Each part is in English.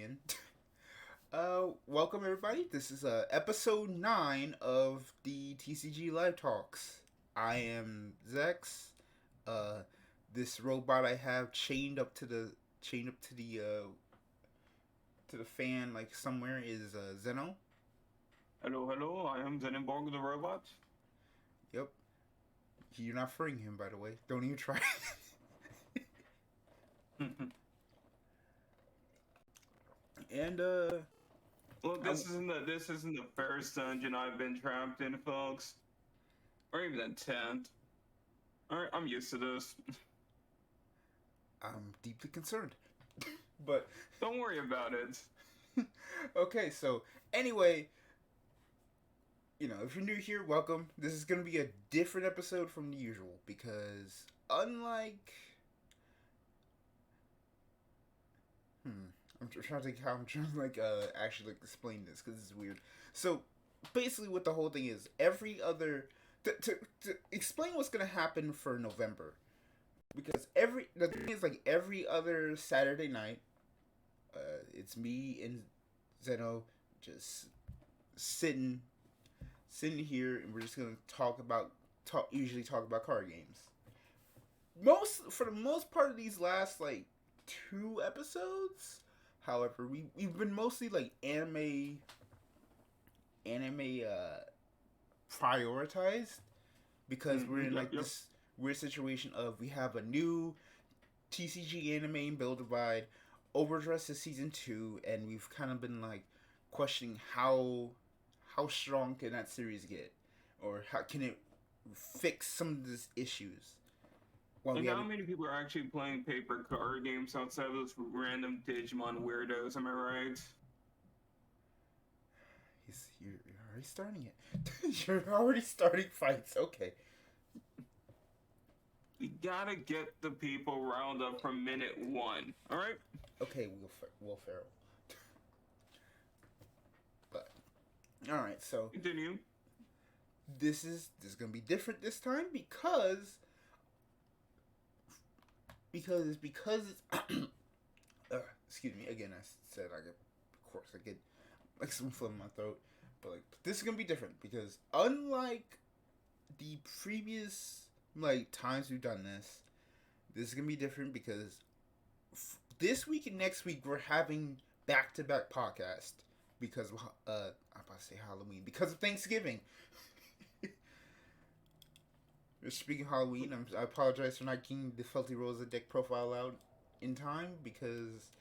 again. Welcome everybody. This is episode 9 of the TCG Live Talks. I am Zechs. Uh, this robot I have chained up to the fan like somewhere is Zeno. Hello, I am Zenonborg the robot. Yep. You're not freeing him, by the way. Don't even try. And Look, I, this isn't the first dungeon I've been trapped in, folks, or even a tent. Alright, I'm used to this. I'm deeply concerned. But Don't worry about it. okay, so anyway, if you're new here, welcome. This is gonna be a different episode from the usual because unlike, I'm trying to think how I'm trying to actually explain this because it's weird. So basically, what the whole thing is, every other to explain what's gonna happen for November, because the thing is every other Saturday night, it's me and Zeno just sitting here, and we're just gonna usually talk about card games. For the most part of these last 2 episodes, however, we've been mostly anime prioritized because we're in this weird situation of we have a new TCG anime in Build Divide. Overdress is season 2, and we've kind of been questioning how strong can that series get, or how can it fix some of these issues. And how many people are actually playing paper card games outside of those random Digimon weirdos? Am I right? You're already starting it. You're already starting fights. Okay. We gotta get the people riled up from minute 1. All right. Okay, Will Ferrell. But all right, so continue. This is gonna be different this time because it's excuse me again. I said of course I get some phlegm in my throat, but this is gonna be different because unlike the previous times we've done this is gonna be different because this week and next week we're having back-to-back podcasts because I'm about to say Halloween, because of Thanksgiving. Speaking of Halloween, I apologize for not getting the Felty Rosa deck profile out in time because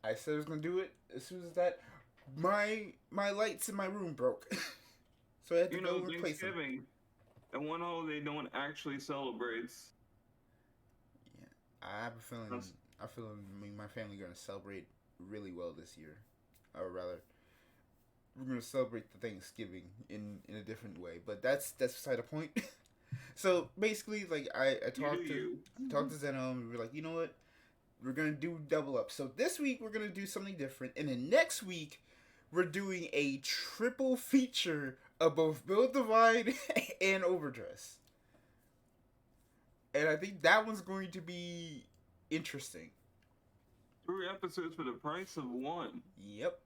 I said I was gonna do it as soon as that my lights in my room broke, so I had to go replace them. Thanksgiving, the one holiday no one actually celebrates. Yeah, I have a feeling. My family gonna celebrate really well this year, or rather, we're gonna celebrate the Thanksgiving in a different way. But that's beside the point. So basically, I talked to Zeno, and we were like, you know what, we're gonna do double up. So this week we're gonna do something different, and then next week we're doing a triple feature of both Build Divide and Overdress. And I think that one's going to be interesting. 3 episodes for the price of 1. Yep.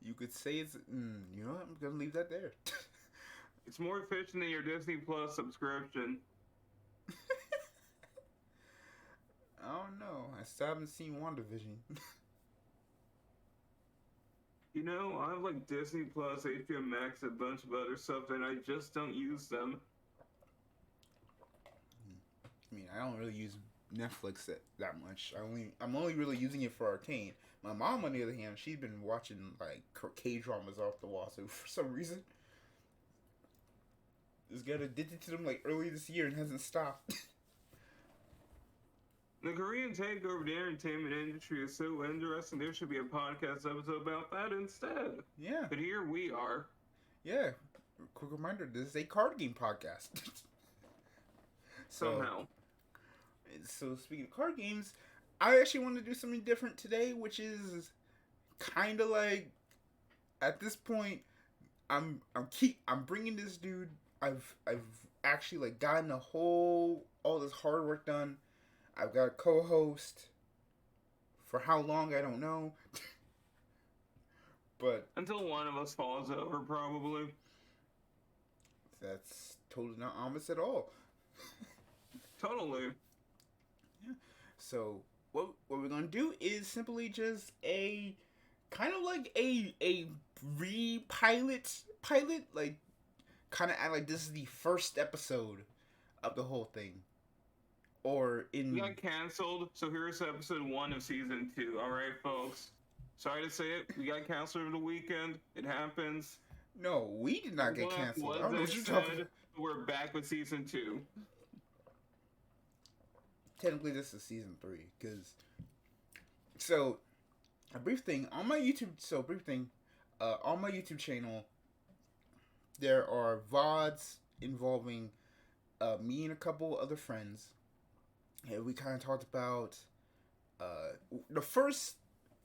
You could say it's. You know what? I'm gonna leave that there. It's more efficient than your Disney Plus subscription. I don't know. I still haven't seen WandaVision. I have Disney Plus, HBO Max, a bunch of other stuff, and I just don't use them. I mean, I don't really use Netflix that much. I'm only really using it for Arcane. My mom, on the other hand, she's been watching K-dramas off the wazoo for some reason. Just got addicted to them early this year and hasn't stopped. The Korean takeover of the entertainment industry is so interesting. There should be a podcast episode about that instead. Yeah. But here we are. Yeah. Quick reminder, this is a card game podcast. Somehow. So speaking of card games, I actually want to do something different today, which is kind of at this point, I'm bringing this dude. I've actually gotten all this hard work done. I've got a co-host For how long, I don't know. But until one of us falls over, probably. that's totally not ominous at all. Totally. Yeah. So what we're gonna do is simply just a kind of like a pilot, like kind of act like this is the first episode of the whole thing, or We in got canceled, so here's episode 1 of season 2. All right, folks. Sorry to say it, we got canceled over the weekend. It happens. no, we did not get canceled. I don't know what you're talking about. We're back with season 2. Technically, this is season 3 because so a brief thing on my YouTube. So brief thing, on my YouTube channel, there are VODs involving me and a couple other friends. And we kind of talked about the first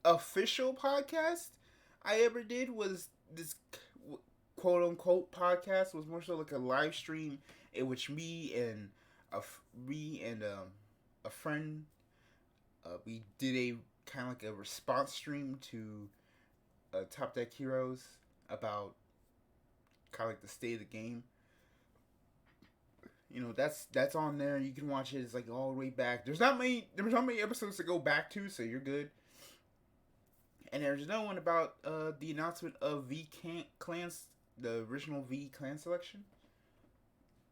official podcast I ever did was this quote unquote podcast was more so like a live stream in which me and a friend we did a kind of like a response stream to Top Deck Heroes about kind of like the state of the game. You know, that's on there. You can watch it. It's like all the way back. There's not many episodes to go back to, so you're good. And there's another one about the announcement of clans, the original V clan selection,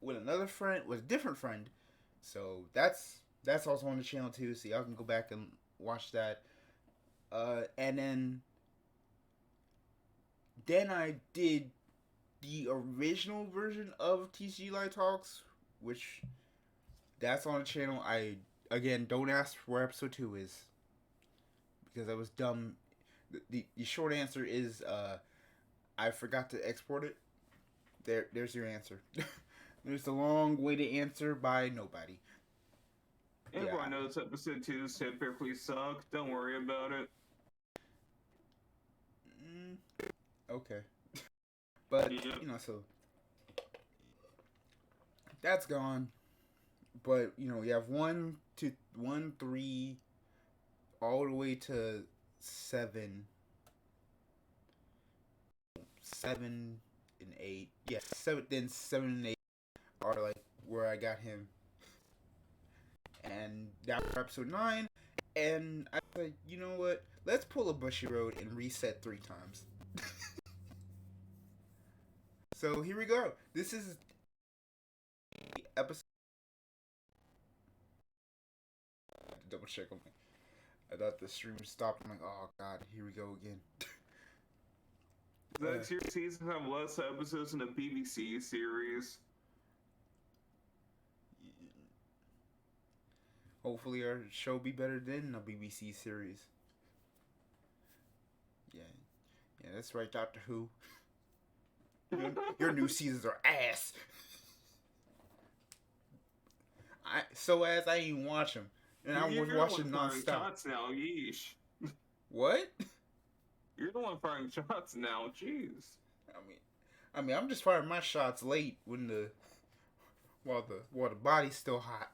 with another friend, with a different friend. So that's also on the channel too. So y'all can go back and watch that. And then I did the original version of TCG Live Talks, which that's on the channel. I again don't ask where episode 2 is because I was dumb. The short answer is I forgot to export it. There's your answer. There's the long way to answer by nobody. Everyone knows episode 2s typically suck. Don't worry about it. Okay. But, you know, so that's gone. But, you know, you have 1, 2, 1, 3, all the way to 7. 7 and 8. Yes, 7 and 8 are like where I got him. And that was episode 9. And I was like, you know what? Let's pull a Bushiroad and reset 3 times. So here we go. This is episode. I had to double check on me. I thought the stream stopped. I'm like, oh god, here we go again. Zechs, your seasons have less episodes than a BBC series. Hopefully our show be better than a BBC series. Yeah, that's right, Doctor Who. Your new seasons are ass. I ain't even watch them, and I was watching nonstop. Shots now, yeesh. What? You're the one firing shots now, jeez. I mean, I'm just firing my shots late while the body's still hot.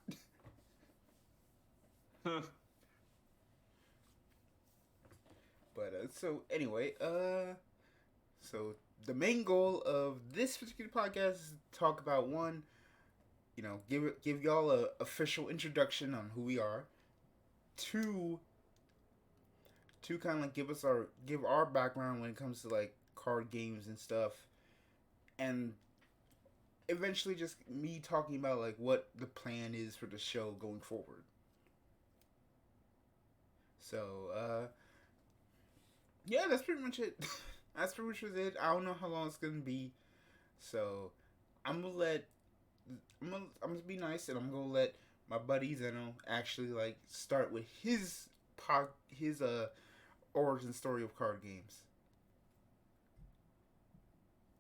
But so anyway, so the main goal of this particular podcast is to talk about one, you know, give y'all a official introduction on who we are. 2, to kind of like give our background when it comes to like card games and stuff, and eventually just me talking about like what the plan is for the show going forward. So yeah, that's pretty much it. That's pretty much it. I don't know how long it's gonna be, so I'm gonna be nice, and I'm gonna let my buddy Zeno actually like start with his origin story of card games.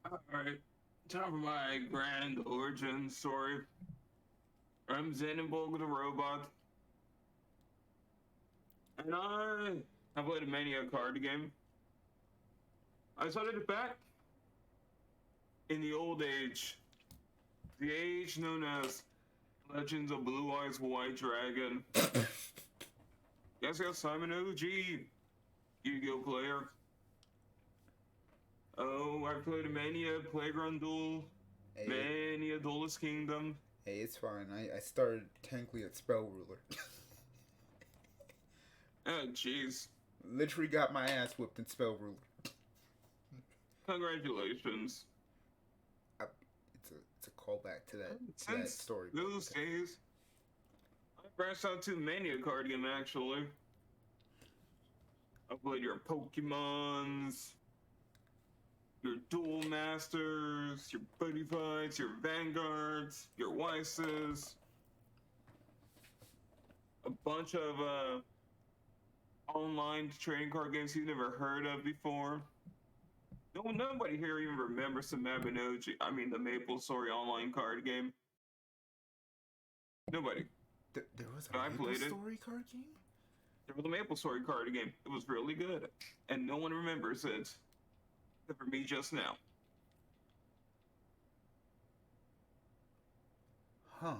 Alright, time for my grand origin story. I'm Zenonborg the robot, and I have played many a card game. I started it back in the old age, the age known as Legends of Blue Eyes White Dragon. Yes, I'm an OG Yu-Gi-Oh player. Oh, I've played Mania, Playground Duel, Hey, Mania, Duelist Kingdom. hey, it's fine. I started technically at Spell Ruler. Oh, jeez. Literally got my ass whipped in Spell Ruler. Congratulations. I, it's a callback to that Since story. those days, I branched out to Mania card game, actually. I played your Pokemons, your Duel Masters, your Buddy Fights, your Vanguards, your Weisses, a bunch of online trading card games you've never heard of before. No, nobody here even remembers the Mabinogi. I mean, the Maple Story online card game. Nobody. There was I a Maple played it. Story card game? There was a Maple Story card game. It was really good, and no one remembers it, except for me just now. Huh.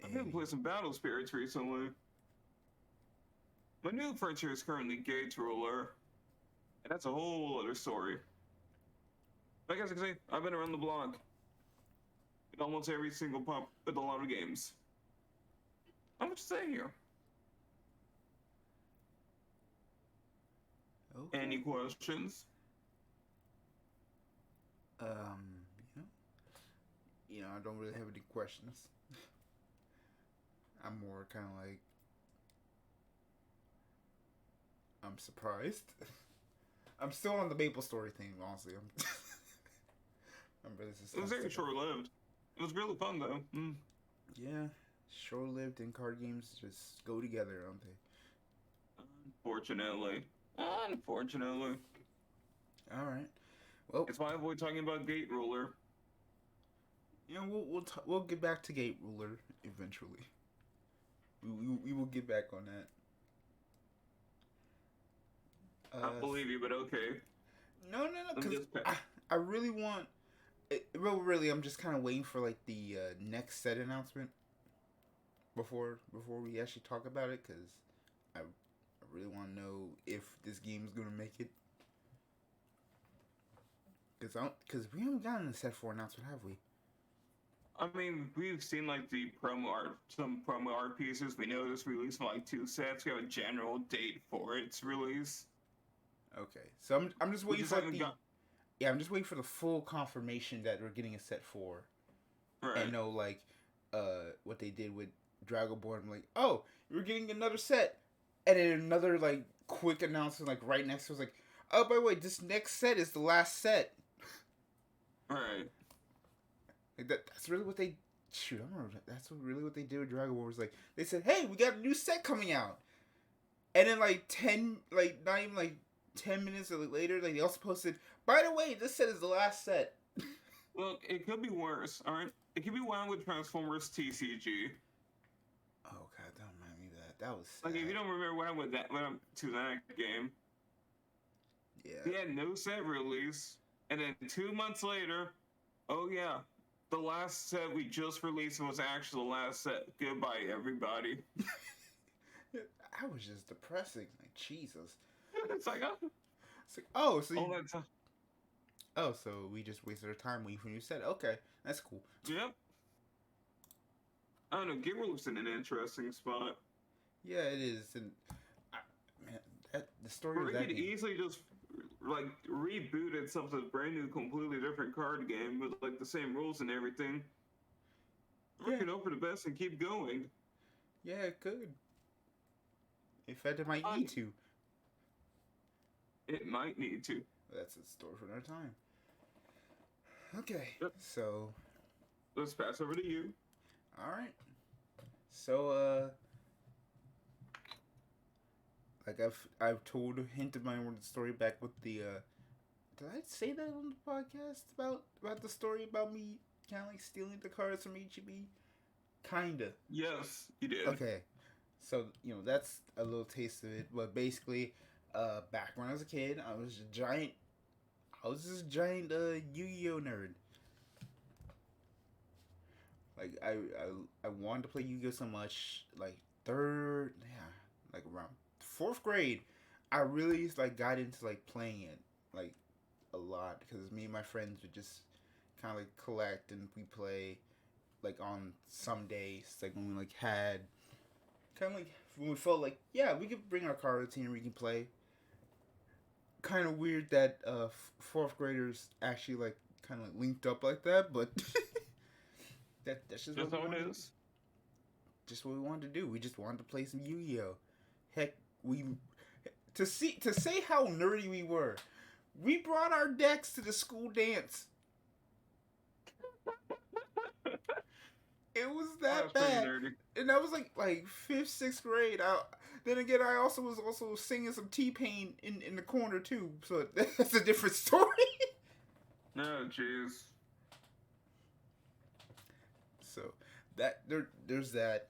I've been playing some Battle Spirits recently. My new frontier is currently Gates Ruler, and that's a whole other story. Like I say, I've been around the block in almost every single pop with a lot of games. How much to say here? Okay. Any questions? You know, I don't really have any questions. I'm more kind of like, I'm surprised. I'm still on the Maple Story thing, honestly. I'm really just. It was very short-lived. It was really fun though. Yeah, short-lived and card games just go together, don't they? Unfortunately. All right. Well, it's why I avoid talking about Gate Ruler. We'll get back to Gate Ruler eventually. We will get back on that. I believe you, but okay. No, because I really want. Really, I'm just kind of waiting for like the next set announcement before we actually talk about it, because I really want to know if this game is gonna make it. Because we haven't gotten a set 4 announcement, have we? I mean, we've seen like some promo art pieces. We know this release for like 2 sets. We have a general date for its release. Okay, so I'm just waiting for I'm just waiting for the full confirmation that we're getting a set 4. Right. And know like what they did with Dragonborn. I'm like, oh, we're getting another set, and then another like quick announcement like right next to it was like, oh, by the way, this next set is the last set. Right. Like that's really what they shoot. I remember that's really what they did with Dragon Ball. Was like they said, "Hey, we got a new set coming out," and then like not even like 10 minutes later, like they also posted, "By the way, this set is the last set." Look, it could be worse. All right, it could be one with Transformers TCG. Oh god, don't remind me of that. That was sad. Like if you don't remember what went to that game. Yeah. They had no set release, and then 2 months later, oh yeah. The last set we just released was actually the last set. Goodbye, everybody. I was just depressing. Like, Jesus. It's like, oh, so all that time. Oh, so we just wasted our time waiting for a new set. Okay, that's cool. Yep. I don't know. Giverloop's in an interesting spot. Yeah, it is. And man, the story or of that could easily just like rebooted something brand new, completely different card game with like the same rules and everything. Or could hope for the best and keep going. Yeah, it could. In fact, it might need to. It might need to. That's a story for another time. Okay, yep. So let's pass over to you. All right. So like I've hinted my story back with the did I say that on the podcast about the story about me kind of like stealing the cards from EGB? Kinda. Yes, you did. Okay. So, that's a little taste of it, but basically back when I was a kid, I was this giant Yu-Gi-Oh nerd. Like I wanted to play Yu-Gi-Oh so much. Like third, yeah, like around fourth grade, I really like got into like playing it like a lot because me and my friends would just kind of like collect and we play like on some days like when we like had kind of like when we felt like yeah we could bring our cards here and we can play. Kind of weird that fourth graders actually like kind of like linked up like that, but that's just what That's we how it wanted. is. Just what we wanted to do. We just wanted to play some Yu-Gi-Oh. Heck, we to say how nerdy we were. We brought our decks to the school dance. It was Oh, that that's pretty bad, nerdy. and that was like fifth, sixth grade. Then again, I also was also singing some T-Pain in the corner too. So that's a different story. No, jeez. So there's that.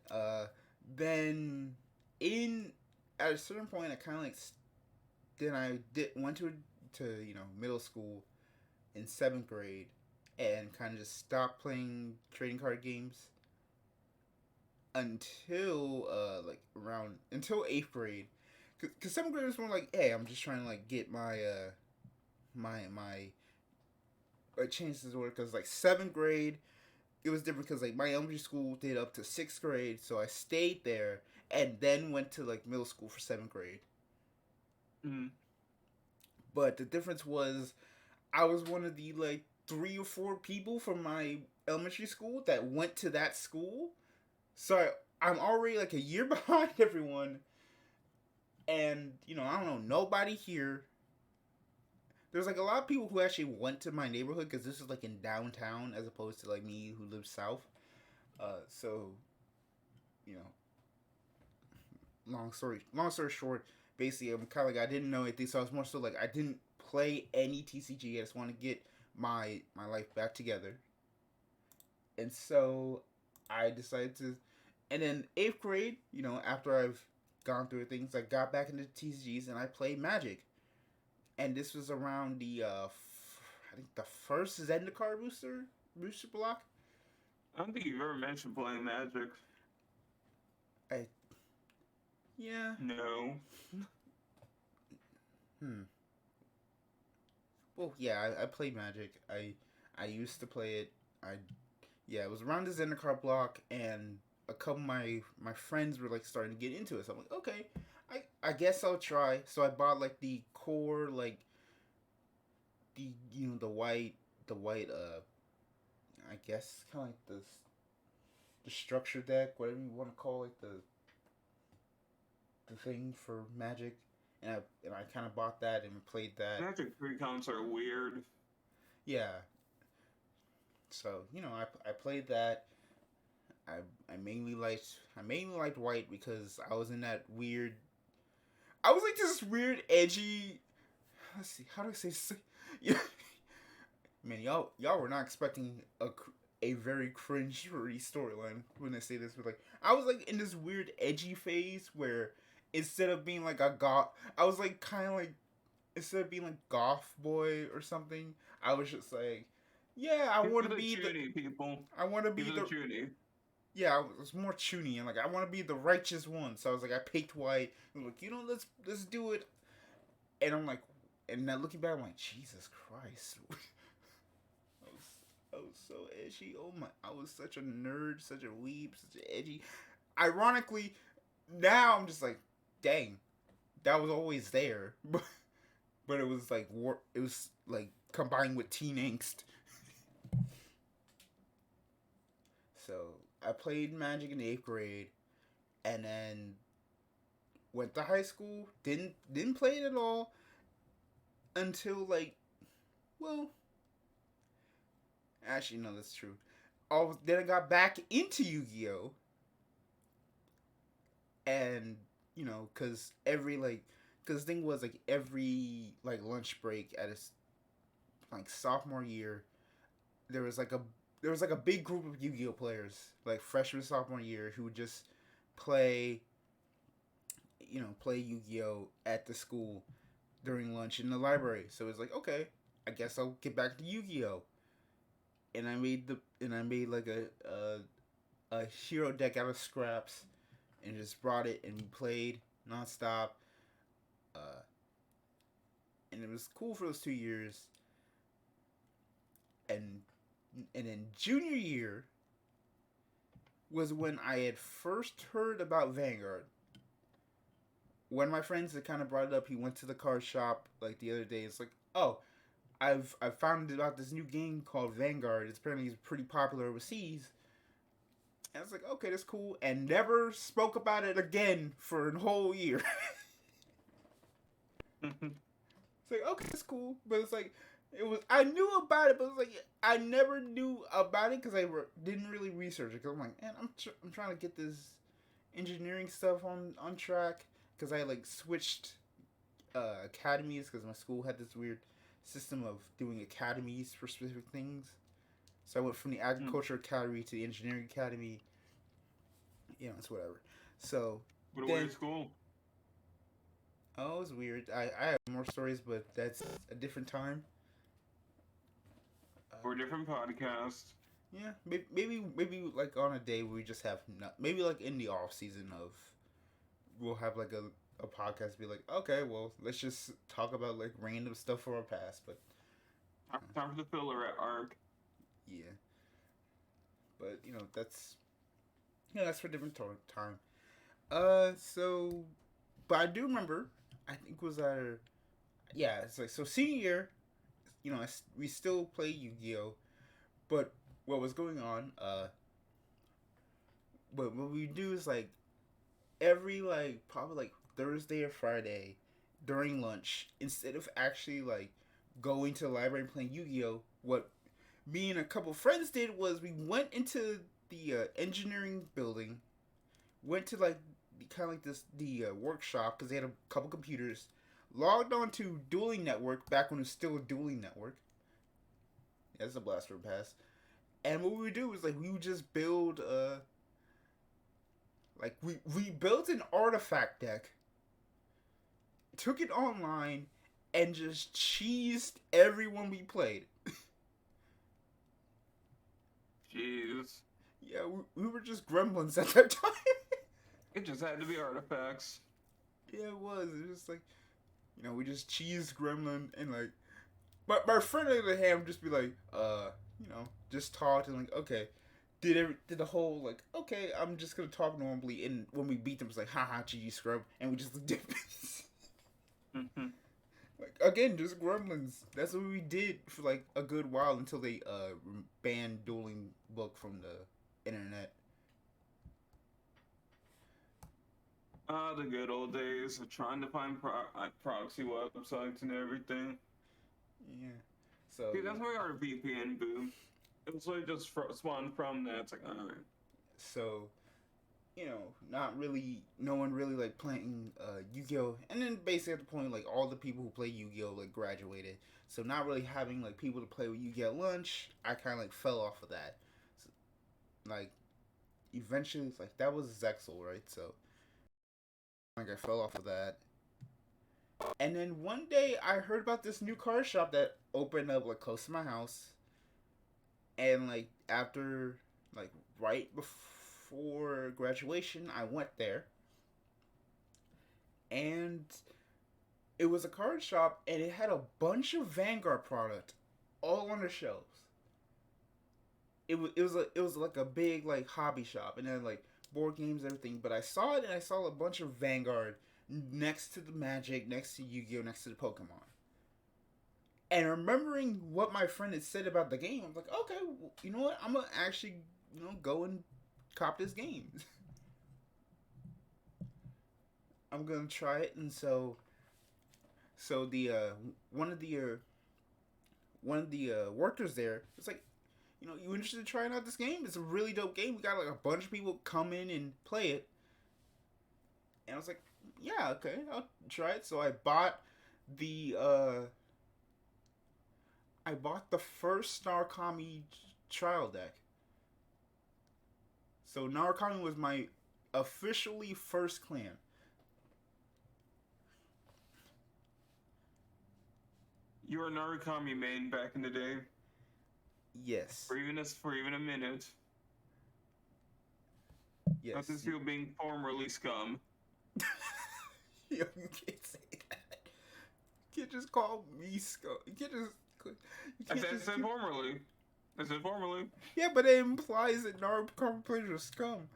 Then in at a certain point, I kind of like then I did went to middle school in seventh grade, and kind of just stopped playing trading card games until like around until eighth grade, cause seventh grade was more like, hey, I'm just trying to like get my my chances to work. Cause like seventh grade, it was different because like my elementary school did up to sixth grade, so I stayed there and then went to like middle school for seventh grade. Mm. But the difference was I was one of the like three or four people from my elementary school that went to that school. So I'm already like a year behind everyone. And, I don't know, nobody here. There's like a lot of people who actually went to my neighborhood because this is like in downtown as opposed to like me who lives south. So, you know, long story short, basically I'm kind of like I didn't know anything, so I was more so like I didn't play any TCG. I just want to get my life back together, and so I decided to. And then eighth grade, after I've gone through things, I got back into TCGs and I played Magic, and this was around I think the first Zendikar booster block. I don't think you've ever mentioned playing Magic. I Yeah. No. Hmm. Well, yeah, I played Magic. I used to play it. Yeah, it was around the Zendikar block, and a couple of my friends were like starting to get into it. So I'm like, okay, I guess I'll try. So I bought like the core, like the white I guess kind of like the structure deck, whatever you want to call it, the thing for Magic, and I kind of bought that and played that. Magic pre-counts are weird. Yeah. So I played that. I I mainly liked white because I was in that weird. I was like this weird edgy. Let's see, how do I say this? Yeah, man, y'all were not expecting a very cringe-worthy storyline when I say this, but like I was like in this weird edgy phase where instead of being like a goth, I was like kind of like instead of being like goth boy or something, I was just like, yeah, I Give want it to a be the Junie, people. I want to Give be it a the Junie. yeah, I was more chuny and like I want to be the righteous one. So I was like, I picked white. I was like, let's do it. And I'm like, and now looking back, I'm like, Jesus Christ, I was so edgy. Oh my, I was such a nerd, such a weeb, such an edgy. Ironically, now I'm just like, dang, that was always there, but it was like it was like combined with teen angst. So I played Magic in eighth grade, and then went to high school. Didn't play it at all until like, well, actually no, that's true. Then I got back into Yu-Gi-Oh, and cause cause the thing was like every like lunch break at a like sophomore year, there was like a big group of Yu-Gi-Oh players like freshman sophomore year who would just play play Yu-Gi-Oh at the school during lunch in the library. So it's like, okay, I guess I'll get back to Yu-Gi-Oh. And I made like a hero deck out of scraps and just brought it and we played nonstop. Uh, and it was cool for those 2 years. And in junior year was when I had first heard about Vanguard. One of my friends that kind of brought it up, he went to the card shop like the other day. It's like, oh, I've found about this new game called Vanguard. It's apparently pretty popular overseas. And I was like, okay, that's cool. And never spoke about it again for a whole year. It's like, okay, it's cool. But it's like, I knew about it, but it's like, I never knew about it because I didn't really research it. Because I'm like, man, I'm trying to get this engineering stuff on track. Because I like switched academies because my school had this weird system of doing academies for specific things. So I went from the agriculture academy to the engineering academy. You know, it's whatever. So what a weird school. Oh, it was weird. I have more stories, but that's a different time. For a different podcast. Yeah, maybe like on a day where we just have maybe like in the off season of we'll have like a podcast be like, okay, well, let's just talk about like random stuff from our past, but time for the filler arc. Yeah, but that's for a different time. So, but I do remember. I think it was our it's like so senior year. We still play Yu-Gi-Oh, but what was going on? But what we do is like every like probably like Thursday or Friday during lunch, instead of actually like going to the library and playing Yu-Gi-Oh, what me and a couple friends did was we went into the engineering building, went to like kind of like the workshop because they had a couple computers, logged on to Dueling Network back when it was still a Dueling Network. Yeah, that's a blast from the past. And what we would do was like we would just build like we built an artifact deck, took it online, and just cheesed everyone we played. Jeez. Yeah, we were just gremlins at that time. It just had to be artifacts. Yeah, it was. It was just like, we just cheesed gremlin and like, but my friend on the other hand would just be like, just talked and like, okay, did the whole like, okay, I'm just gonna talk normally, and when we beat them, it's like, haha, GG scrub, and we just did this. Like again, just gremlins. That's what we did for like a good while until they banned Dueling Book from the internet. The good old days of trying to find proxy websites and everything. Yeah. So see, that's why our VPN boom. It was like just spawned from that. It's like, alright. So, not really, no one really like playing Yu-Gi-Oh, and then basically at the point like all the people who play Yu-Gi-Oh like graduated, so not really having like people to play with Yu-Gi-Oh at lunch. I kind of like fell off of that. So, like, eventually, like that was Zechs, right? So, like I fell off of that. And then one day I heard about this new card shop that opened up like close to my house, and like after like right before graduation, I went there, and it was a card shop, and it had a bunch of Vanguard product all on the shelves. It was like a big like hobby shop, and then like board games and everything. But I saw it, and I saw a bunch of Vanguard next to the Magic, next to Yu-Gi-Oh, next to the Pokemon. And remembering what my friend had said about the game, I'm like, okay, well, you know what? I'm gonna actually, go and cop this game. I'm gonna try it, and so the one of the workers there was like, you interested in trying out this game? It's a really dope game. We got like a bunch of people come in and play it, and I was like, yeah, okay, I'll try it. So I bought the first Narukami trial deck. So Narukami was my officially first clan. You were a Narukami main back in the day. Yes. For even a minute. Not Yes. this you being formerly scum. Yo, you can't say that. You can't just call me scum. You can't just. You I can't said, just. formerly. I said formerly. Yeah, but it implies that Naruto players are scum.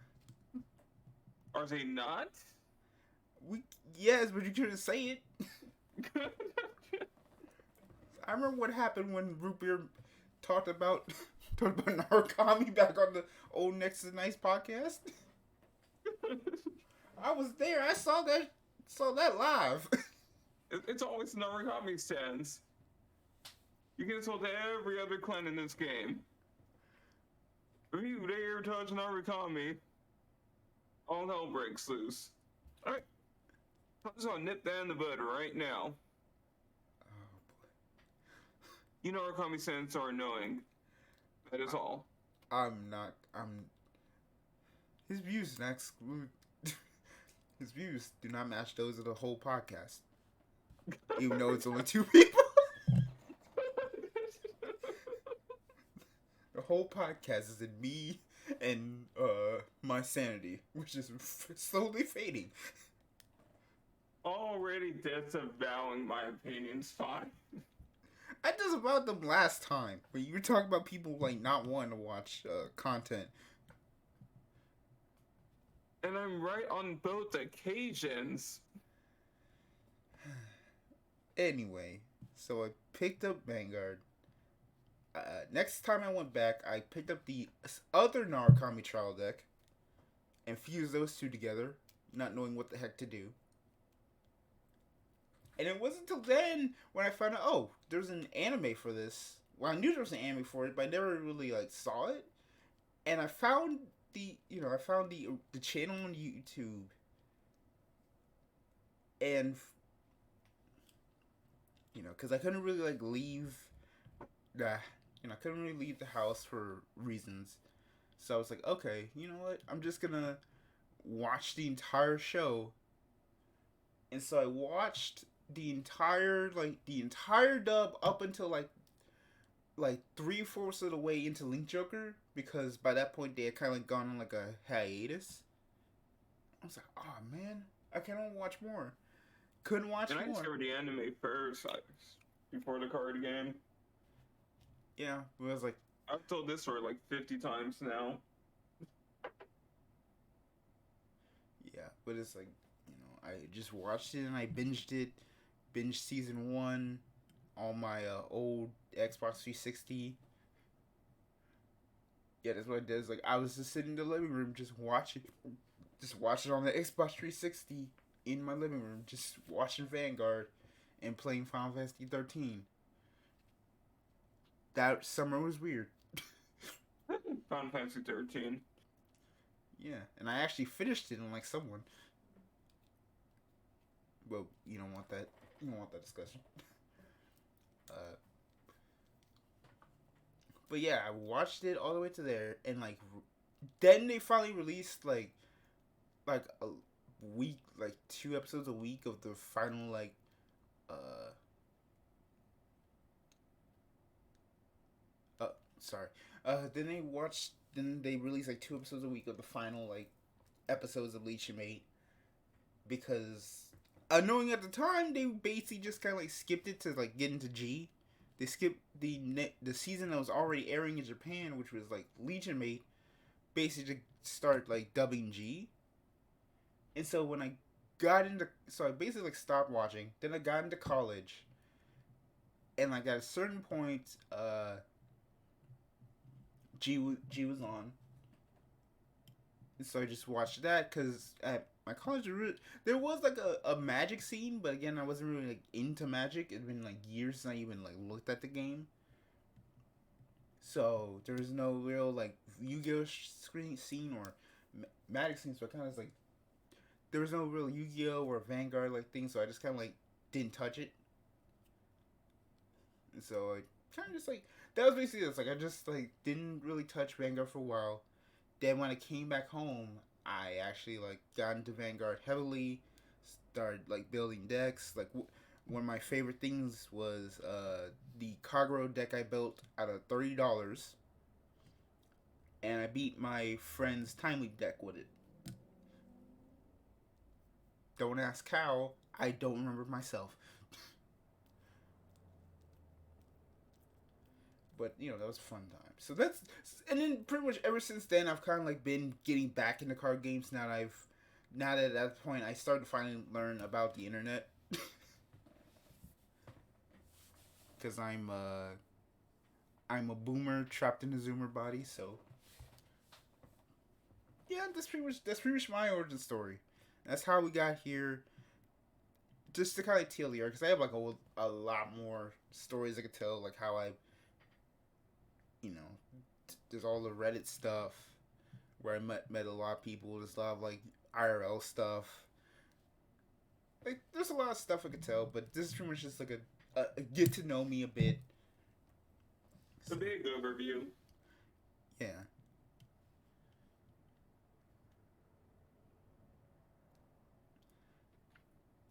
Are they not? Yes, but you couldn't say it. I remember what happened when Root Beer talked about Narukami back on the old Next to Nice podcast. I was there. I saw that live. It's always Narukami stands. You get told to every other clan in this game. If you dare touch Narukami, all hell breaks loose. Alright. I'm just gonna nip that in the bud right now. Oh boy. You Narukami stands are annoying. That is all. I'm not. His views not exclude. His views do not match those of the whole podcast. Even though it's only 2 people. The whole podcast is in me and my sanity, which is slowly fading. Already disavowing my opinions, fine. I disavowed them last time when you were talking about people like not wanting to watch content. And I'm right on both occasions. Anyway, so I picked up Vanguard. Next time I went back, I picked up the other Narukami trial deck and fused those two together, not knowing what the heck to do. And it wasn't until then when I found out, oh, there's an anime for this. Well, I knew there was an anime for it, but I never really saw it. And I found the channel on YouTube, and because I couldn't really leave I couldn't really leave the house for reasons. So I was like, okay, you know what? I'm just gonna watch the entire show. And so I watched the entire dub up until like 3/4 of the way into Link Joker, because by that point they had kind of gone on a hiatus. I was like, oh man, I cannot watch more. Couldn't watch more. And I discovered the anime first, before the card game. Yeah, but I was like, I've told this story 50 times now. Yeah, but it's I just watched it and I binged it. Binged season 1 on my old Xbox 360. Yeah, that's what I did. It's I was just sitting in the living room, just watch it on the Xbox 360 in my living room, just watching Vanguard and playing Final Fantasy 13. That summer was weird. Final Fantasy 13. Yeah, and I actually finished it on someone. Well, you don't want that. You don't want that discussion. But yeah, I watched it all the way to there, and then they finally released a week, 2 episodes a week of the final then they released 2 episodes a week of the final episodes of Bleach Mate, because knowing at the time they basically just kind of skipped it to get into G. They skipped the season that was already airing in Japan, which was Legion Mate, basically to start dubbing G. And so when I basically stopped watching. Then I got into college, and at a certain point, G was on, and so I just watched that because at my college there was a magic scene, but again I wasn't really into magic. It'd been years since I even looked at the game, so there was no real Yu-Gi-Oh scene or magic scene. So I kind of there was no real Yu-Gi-Oh or Vanguard thing, so I just kind of didn't touch it, and so I kind of just that was basically it. I just didn't really touch Vanguard for a while. Then when I came back home, I actually got into Vanguard heavily. Started building decks. One of my favorite things was the Kagero deck I built out of $30, and I beat my friend's Time Leap deck with it. Don't ask how. I don't remember myself. But that was a fun time. So that's and then pretty much ever since then I've kind of like been getting back into card games. Now that at that point I started to finally learn about the internet because I'm a boomer trapped in a zoomer body. So yeah, that's pretty much my origin story. That's how we got here. Just to kind of tell you, because I have like a lot more stories I could tell, like how I, you know, there's all the Reddit stuff where I met a lot of people. There's a lot of like IRL stuff. Like there's a lot of stuff I could tell, but this is pretty much just like a get to know me a bit. So, a big overview. Yeah.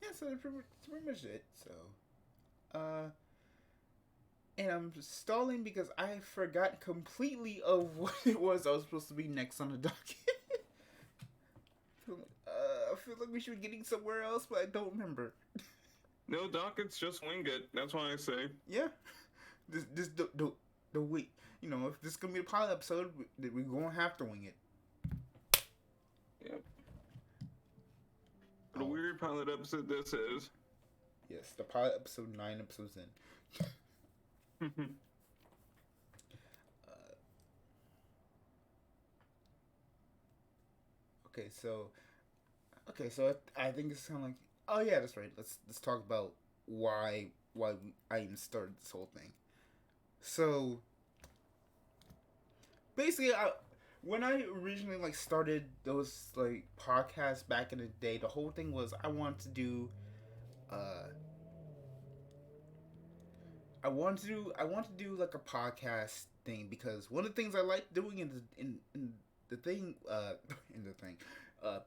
Yeah, so that's pretty much it. So, and I'm stalling because I forgot completely of what it was I was supposed to be next on the docket. I feel like we should be getting somewhere else, but I don't remember. No dockets, just wing it. That's what I say. Yeah, this the week. If this is gonna be a pilot episode, we're gonna have to wing it. Yep. What a weird pilot episode this is. Yes, the pilot episode 9 episodes in. Okay, so I think it's kind of like, oh yeah, that's right. Let's talk about why I even started this whole thing. So basically, when I originally like started those like podcasts back in the day, the whole thing was I wanted to do, I want to do like a podcast thing because one of the things I like doing in the thing in the thing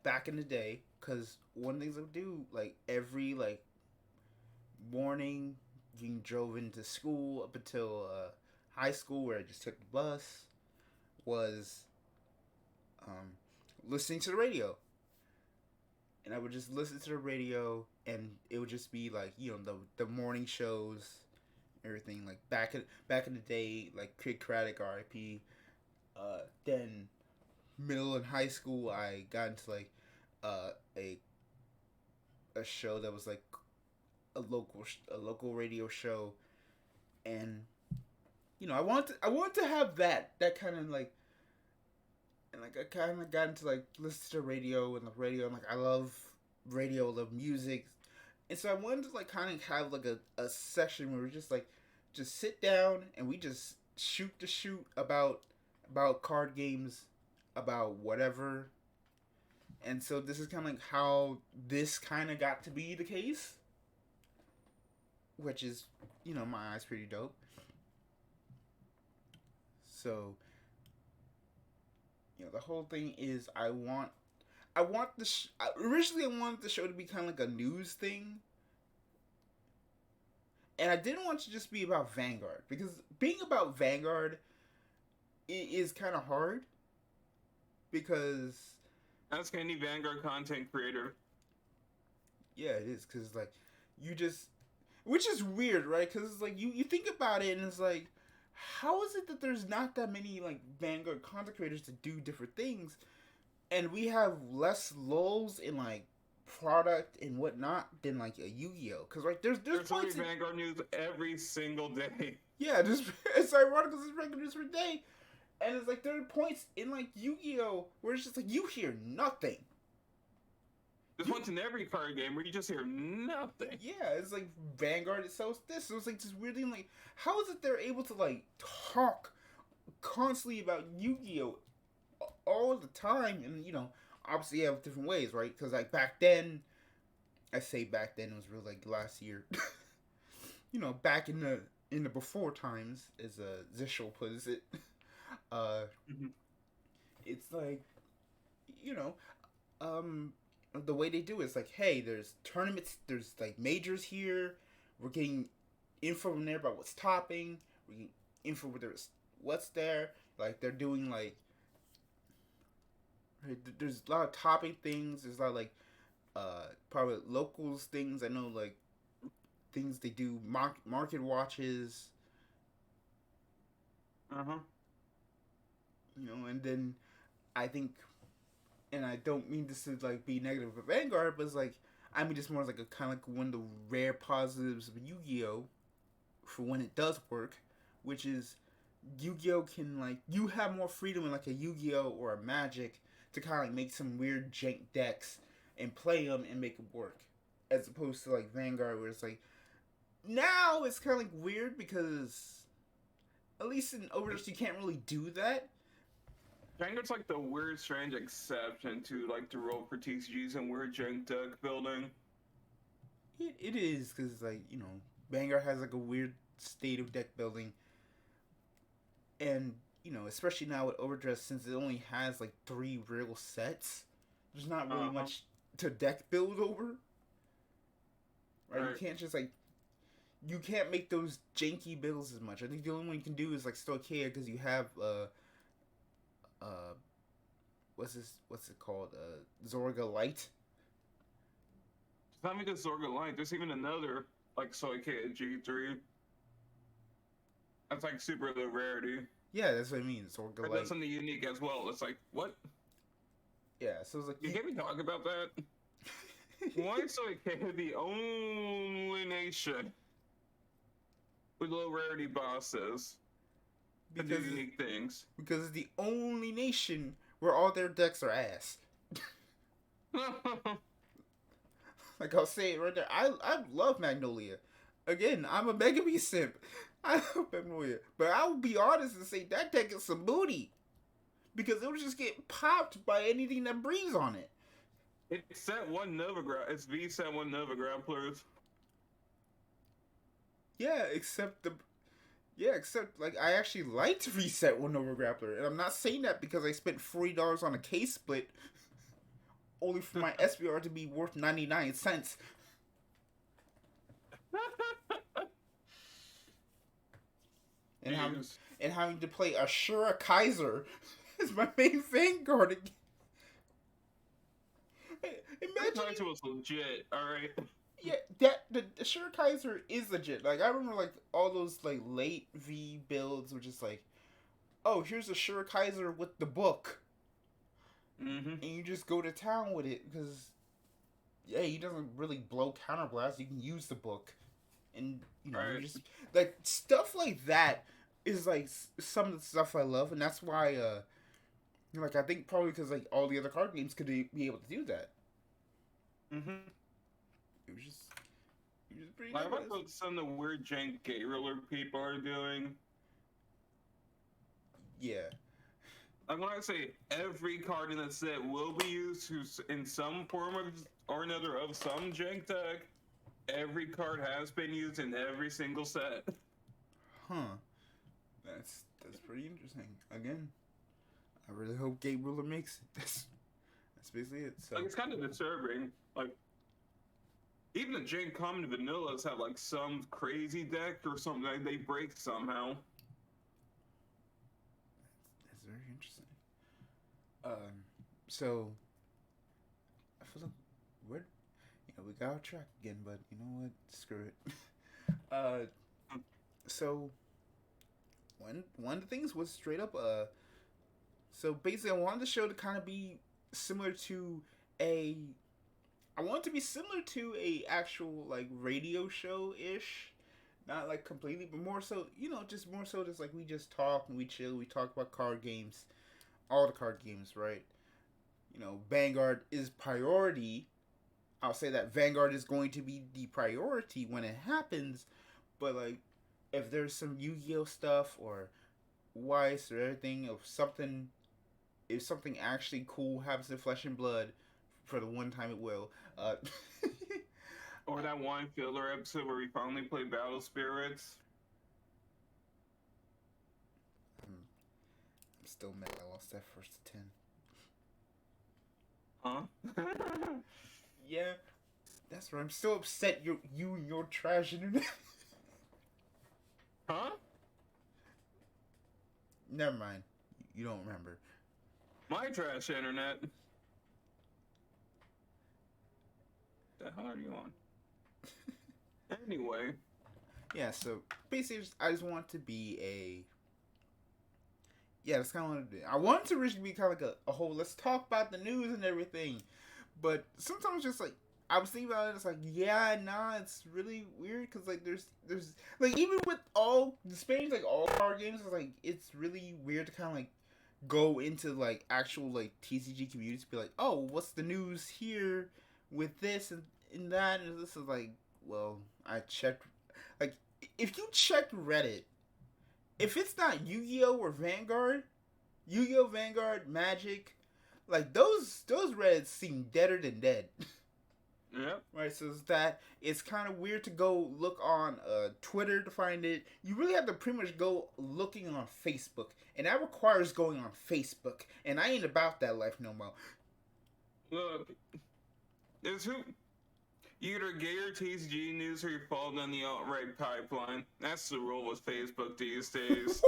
back in the day, because one of the things I would do like every like morning, being drove into school up until high school where I just took the bus, was listening to the radio. And I would just listen to the radio, and it would just be like the morning shows, everything like back in the day, like Kid Craddock, R.I.P. Then middle and high school, I got into like a show that was like a local radio show, and I want to have that kind of like, and like I kind of got into like listen to radio and the radio. And like I love radio, I love music, and so I wanted to like kind of have like a section where we just sit down and we just shoot about card games, about whatever. And so this is kind of like how this kind of got to be the case, which is my eyes pretty dope. So the whole thing is originally I wanted the show to be kind of like a news thing, and I didn't want it to just be about Vanguard, because being about Vanguard is kind of hard, because ask any Vanguard content creator. Yeah, it is, because like which is weird, right? Because it's like you think about it and it's like, how is it that there's not that many like Vanguard content creators to do different things, and we have less lulls in like product and whatnot than like a Yu-Gi-Oh? Because like there's points in Vanguard news every single day. Yeah, it's ironic because it's regular news every day, and it's like there are points in like Yu-Gi-Oh where it's just like you hear nothing. There's points in every card game where you just hear nothing. Yeah, it's like Vanguard itself. So it's like this weird thing. Like, how is it they're able to like talk constantly about Yu-Gi-Oh all the time? And obviously you have different ways, right? Because like back then, I say back then, it was really like last year. Back in the before times, as Zishel puts it. It's like, the way they do it is like, hey, there's tournaments, there's like majors here. We're getting info from there about what's topping. We're getting info where there's what's there. Like they're doing like, there's a lot of topping things. There's a lot of like probably locals things. I know like things they do market watches. Uh-huh. You know, and then I think, and I don't mean this to like be negative for Vanguard, but it's like I mean just more like a kind of like one of the rare positives of Yu-Gi-Oh for when it does work, which is Yu-Gi-Oh can like you have more freedom in like a Yu-Gi-Oh or a Magic to kind of like make some weird jank decks and play them and make it work, as opposed to like Vanguard where it's like now it's kind of like weird because at least in Overdose you can't really do that. Vanguard's like the weird, strange exception to like the role for TCGs and weird jank deck building. It is because like you know Vanguard has like a weird state of deck building, and you know especially now with Overdress since it only has like 3 real sets, there's not really much to deck build over. Right? You can't just like you can't make those janky builds as much. I think the only one you can do is like Stoicheia because you have what's it called Zorga Light. It's not even just Zorga Light. There's even another like Soike G3. That's like super low rarity. Yeah, that's what I mean. Zorga Light. That's something unique as well. It's like what? Yeah, so it's like you hear me talk about that? Why is Soike the only nation with low rarity bosses to do unique things? Because it's the only nation where all their decks are ass. Like I'll say it right there. I love Magnolia. Again, I'm a Mega Bee simp. I love Magnolia. But I'll be honest and say that deck is some booty. Because it'll just get popped by anything that breathes on it. It's set 1 Nova It's V set 1 Nova Grapplers. Yeah, except like I actually liked Reset 1 Nova Grappler. And I'm not saying that because I spent $40 on a case split only for my SBR to be worth 99 cents. And having to play Ashura Kaiser is my main Vanguard again. Imagine Kaiser was legit, alright. Yeah, the Ashura Kaiser is legit. Like I remember like all those like late V builds were just like, oh, here's Ashura Kaiser with the book. Mm-hmm. And you just go to town with it because, yeah, he doesn't really blow counterblast. You can use the book, and you know, you just like stuff like that is like some of the stuff I love, and that's why, like I think probably because like all the other card games could be able to do that. Mm-hmm. It was just pretty. Like, what about some of the weird jank gay roller people are doing? Yeah. I'm gonna say every card in that set will be used in some form or another of some jank deck. Every card has been used in every single set. Huh. That's pretty interesting. Again, I really hope Gate Ruler makes it. That's basically it. So like, it's kind of disturbing. Like even the jank common vanillas have like some crazy deck or something that they break somehow. That's very interesting. So I feel like we got off track again, but you know what? Screw it. So one of the things was straight up so basically I wanted the show to kind of be similar to a actual like radio show ish. Not like completely, but more so, just more so just like we just talk and we chill, we talk about card games. All the card games, right? Vanguard is priority. I'll say that Vanguard is going to be the priority when it happens, but like if there's some Yu-Gi-Oh stuff or Weiss or everything if something actually cool happens in Flesh and Blood, for the one time it will. Or that one filler episode where we finally played Battle Spirits. I'm still mad I lost that first to 10. Huh? Yeah, that's right. I'm still upset you and your trash internet. Huh? Never mind. You don't remember. My trash internet. the hell are you on? Anyway. Yeah, so basically, I just want to be a. Yeah, that's kind of what I did. I wanted to originally be kind of like a whole, let's talk about the news and everything. But sometimes just like, I was thinking about it, it's like, yeah, nah, it's really weird because like there's like even with all the Spanish like all card games, it's like it's really weird to kind of like go into like actual like TCG communities, be like, oh, what's the news here with this and that, and this is like, well, I checked, like if you check Reddit, if it's not Yu-Gi-Oh or Vanguard, Yu-Gi-Oh, Vanguard, Magic, like those Reddits seem deader than dead. Yep. Right, so it's kind of weird to go look on Twitter to find it. You really have to pretty much go looking on Facebook, and that requires going on Facebook. And I ain't about that life no more. Look, it's who you either get your TCG news or you fall down the alt-right pipeline. That's the rule with Facebook these days.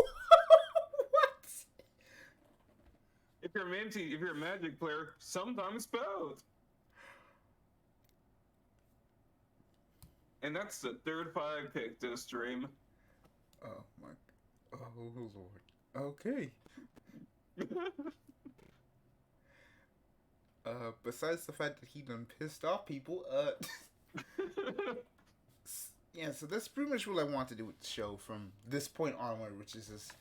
What? If you're a Magic player, sometimes both. And that's the third 5 pick this stream. Oh my, oh Lord. Okay. Besides the fact that he done pissed off people, yeah, so that's pretty much what I want to do with the show from this point onward, which is this,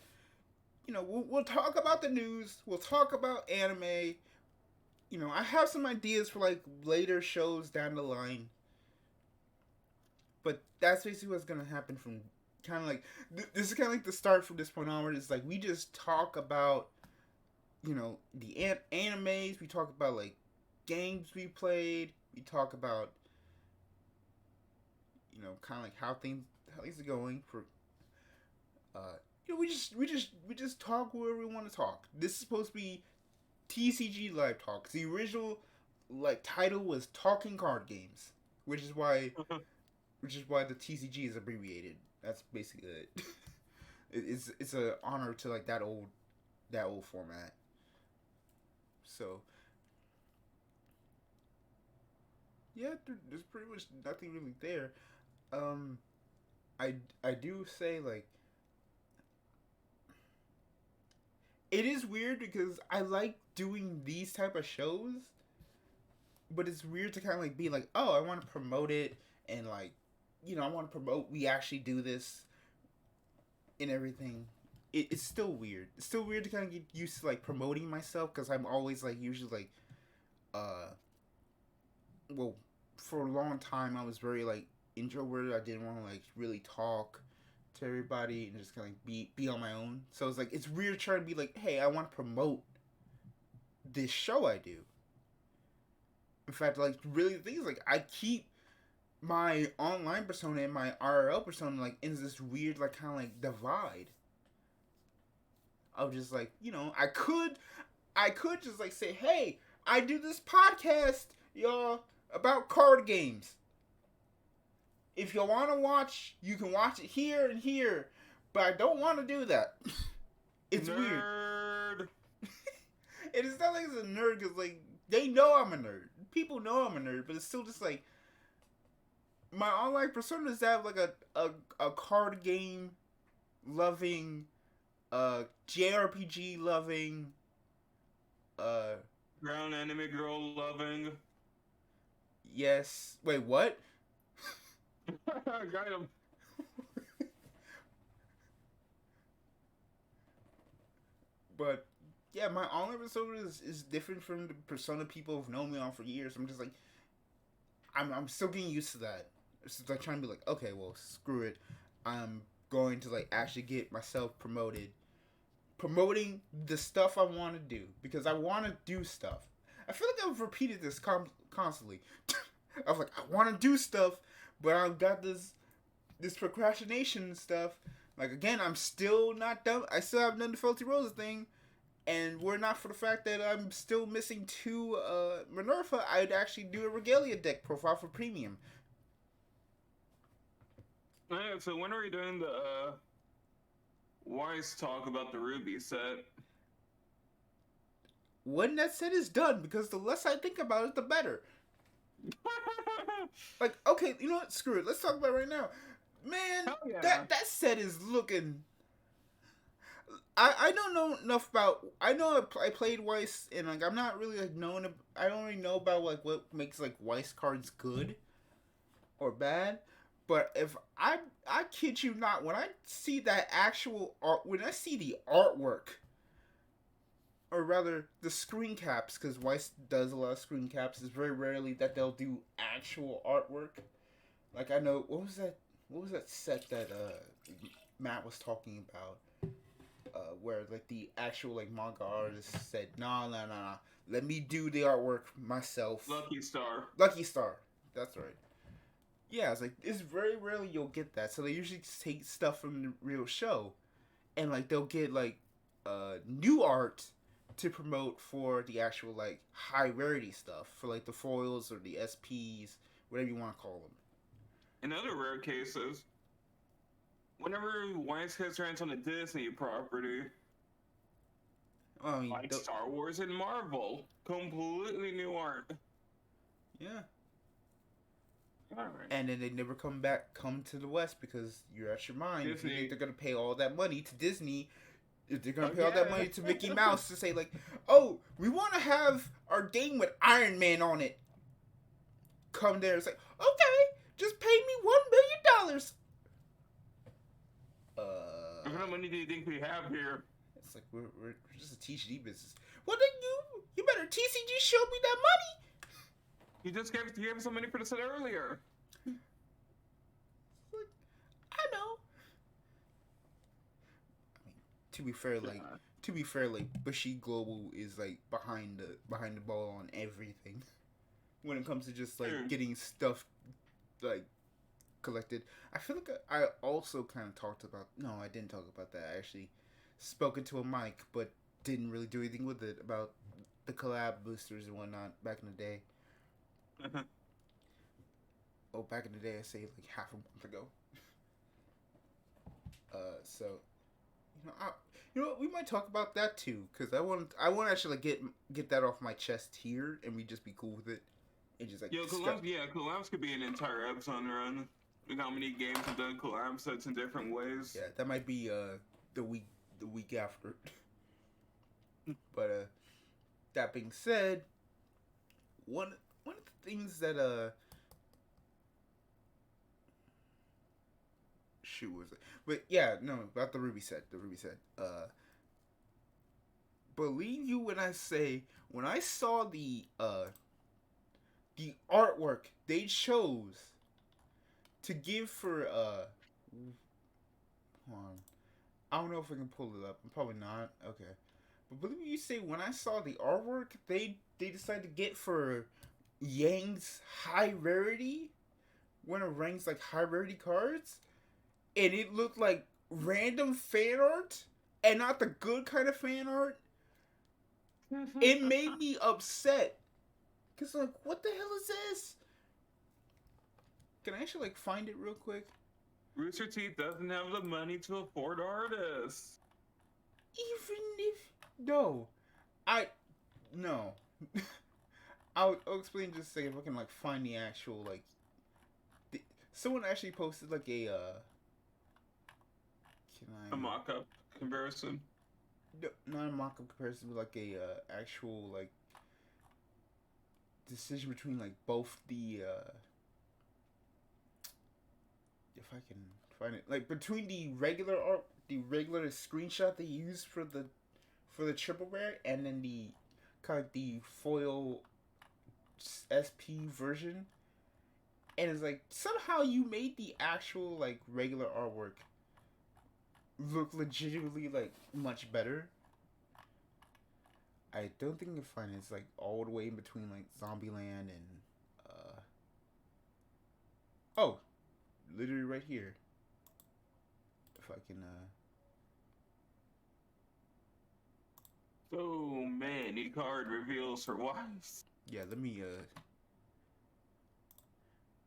we'll talk about the news, we'll talk about anime, I have some ideas for, like, later shows down the line, but that's basically what's gonna happen from kind of like, this is kind of like the start from this point onward, is like, we just talk about, the animes, we talk about, like, games we played, we talk about, kind of like how things are going for, we just talk where we want to talk. This is supposed to be TCG live talk. The original, like, title was Talking Card Games, which is why the TCG is abbreviated. That's basically it. It's an honor to, like, that old format. So, yeah, there's pretty much nothing really there. I do say, like, it is weird because I like doing these type of shows, but it's weird to kind of like be like, oh, I want to promote it, and like, I want to promote we actually do this and everything. It's still weird. It's still weird to kind of get used to like promoting myself, because I'm always like usually like, well, for a long time I was very like introverted. I didn't want to like really talk to everybody and just kind of like be on my own. So it's like, it's weird trying to be like, hey, I want to promote this show I do. In fact, like, really, the thing is, like, I keep my online persona and my IRL persona, like, in this weird, like, kind of, like, divide. Of just, like, I could just, like, say, hey, I do this podcast, y'all, about card games. If you want to watch, you can watch it here and here. But I don't want to do that. It's nerd. Weird. And it's not like it's a nerd, because, like, they know I'm a nerd. People know I'm a nerd, but it's still just, like, my online persona is that, like, a card game loving, JRPG loving, brown anime girl loving. Yes. Wait, what? Got him. But yeah, my online persona is different from the persona people have known me on for years. I'm just like, I'm still getting used to that. It's like trying to be like, okay, well, screw it. I'm going to like actually get myself promoting the stuff I want to do, because I want to do stuff. I feel like I've repeated this constantly. I was like, I want to do stuff, but I've got this procrastination stuff. Like, again, I'm still not done. I still haven't done the Felty Rosa thing. And were it not for the fact that I'm still missing 2 Minerva, I'd actually do a Regalia deck profile for premium. Yeah, so when are we doing the wise talk about the Ruby set? When that set is done, because the less I think about it, the better. Like, okay, you know what? Screw it. Let's talk about it right now. Man, Hell yeah. that set is looking. I don't know enough about. I know I played Weiss, and like I'm not really like known. I don't really know about like what makes like Weiss cards good or bad. But if I kid you not, when I see that actual art, when I see the artwork, or rather the screen caps, because Weiss does a lot of screen caps. It's very rarely that they'll do actual artwork. Like I know what was that set that Matt was talking about, where like the actual like manga artist said, nah, let me do the artwork myself. Lucky Star. Lucky Star, that's right. Yeah, it's like it's very rarely you'll get that. So they usually take stuff from the real show, and like they'll get like new art to promote for the actual like high rarity stuff for like the foils or the SPs, whatever you want to call them. In other rare cases, whenever Weiss gets hands on a Disney property, Well, I mean, like Star Wars and Marvel, completely new art. Yeah. All right. And then they never come to the West because you're out your mind. Disney. If you think they're gonna pay all that money to Disney, if they're gonna pay all that money to Mickey Mouse to say like, oh, we want to have our game with Iron Man on it. Come there, it's like, okay, just pay me $1 billion. How much money do you think we have here? It's like we're just a TCG business. Well, then you better TCG show me that money. You just gave some money for the set earlier. I know. I mean, to be fair, like Bushy Global is like behind the ball on everything when it comes to just like getting stuff like collected. I feel like I also kind of talked about. No, I didn't talk about that. I actually spoke into a mic, but didn't really do anything with it about the collab boosters and whatnot back in the day. Oh, back in the day, I say like half a month ago. So, you know what? We might talk about that too, because I want to actually like, get that off my chest here, and we just be cool with it, and just like collabs could be an entire episode run. Look how many games have done collab sets in different ways. Yeah, that might be the week after. But that being said, one of the things that shoot was it? But yeah, no, about the Ruby set. Believe you when I say when I saw the artwork they chose to give for hold on. I don't know if I can pull it up. Probably not. Okay. But believe you say when I saw the artwork they decided to get for Yang's high rarity, one of Rang's like high rarity cards, and it looked like random fan art and not the good kind of fan art. It made me upset. Cause like, what the hell is this? Can I actually like find it real quick? Rooster Teeth doesn't have the money to afford artists. Even if no. I'll explain in just a second if I can like find the actual like. Someone actually posted like a. A mock-up comparison. No, not a mock-up comparison, but like a actual like decision between like both the. If I can find it, like between the regular art, the regular screenshot they used for the triple rare, and then the kind of the foil SP version, and it's like somehow you made the actual like regular artwork look legitimately like much better. I don't think I can find it. It's like all the way in between like Zombieland and oh, literally right here. If I can so many card reveals for Weiss. yeah, let me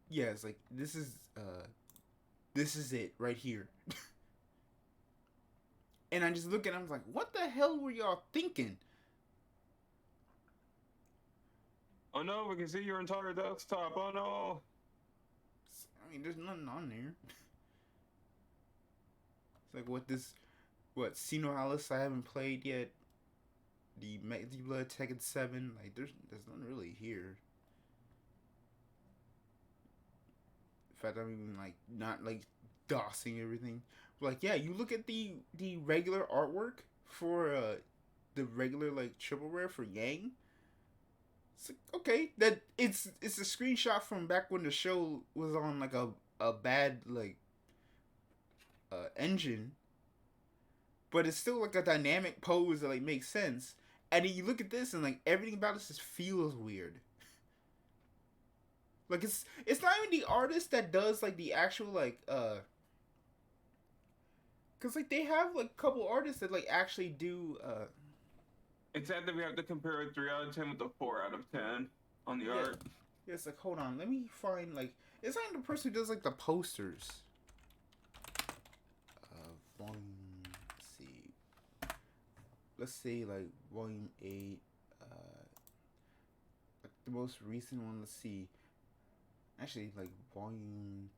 yeah, it's like this is it right here. And I just look at it, I'm like, what the hell were y'all thinking? Oh no, we can see your entire desktop. Oh no. I mean, there's nothing on there. It's like what Zeno Alice I haven't played yet. The Multiverse Tekken 7. Like there's nothing really here. In fact, I'm even like not like dossing everything. But, like, yeah, you look at the regular artwork for the regular like triple rare for Yang. It's like, okay, that it's a screenshot from back when the show was on like a bad like engine, but it's still like a dynamic pose that like makes sense. And then you look at this and like everything about this just feels weird. Like it's not even the artist that does like the actual like cause like they have like a couple artists that like actually do It's sad that we have to compare a 3 out of 10 with a 4 out of 10 on the yeah. art. Yeah, it's like hold on, let me find like it's not even the person who does like the posters. Volume let's see. Let's say like volume 8, like the most recent one, let's see. Actually like volume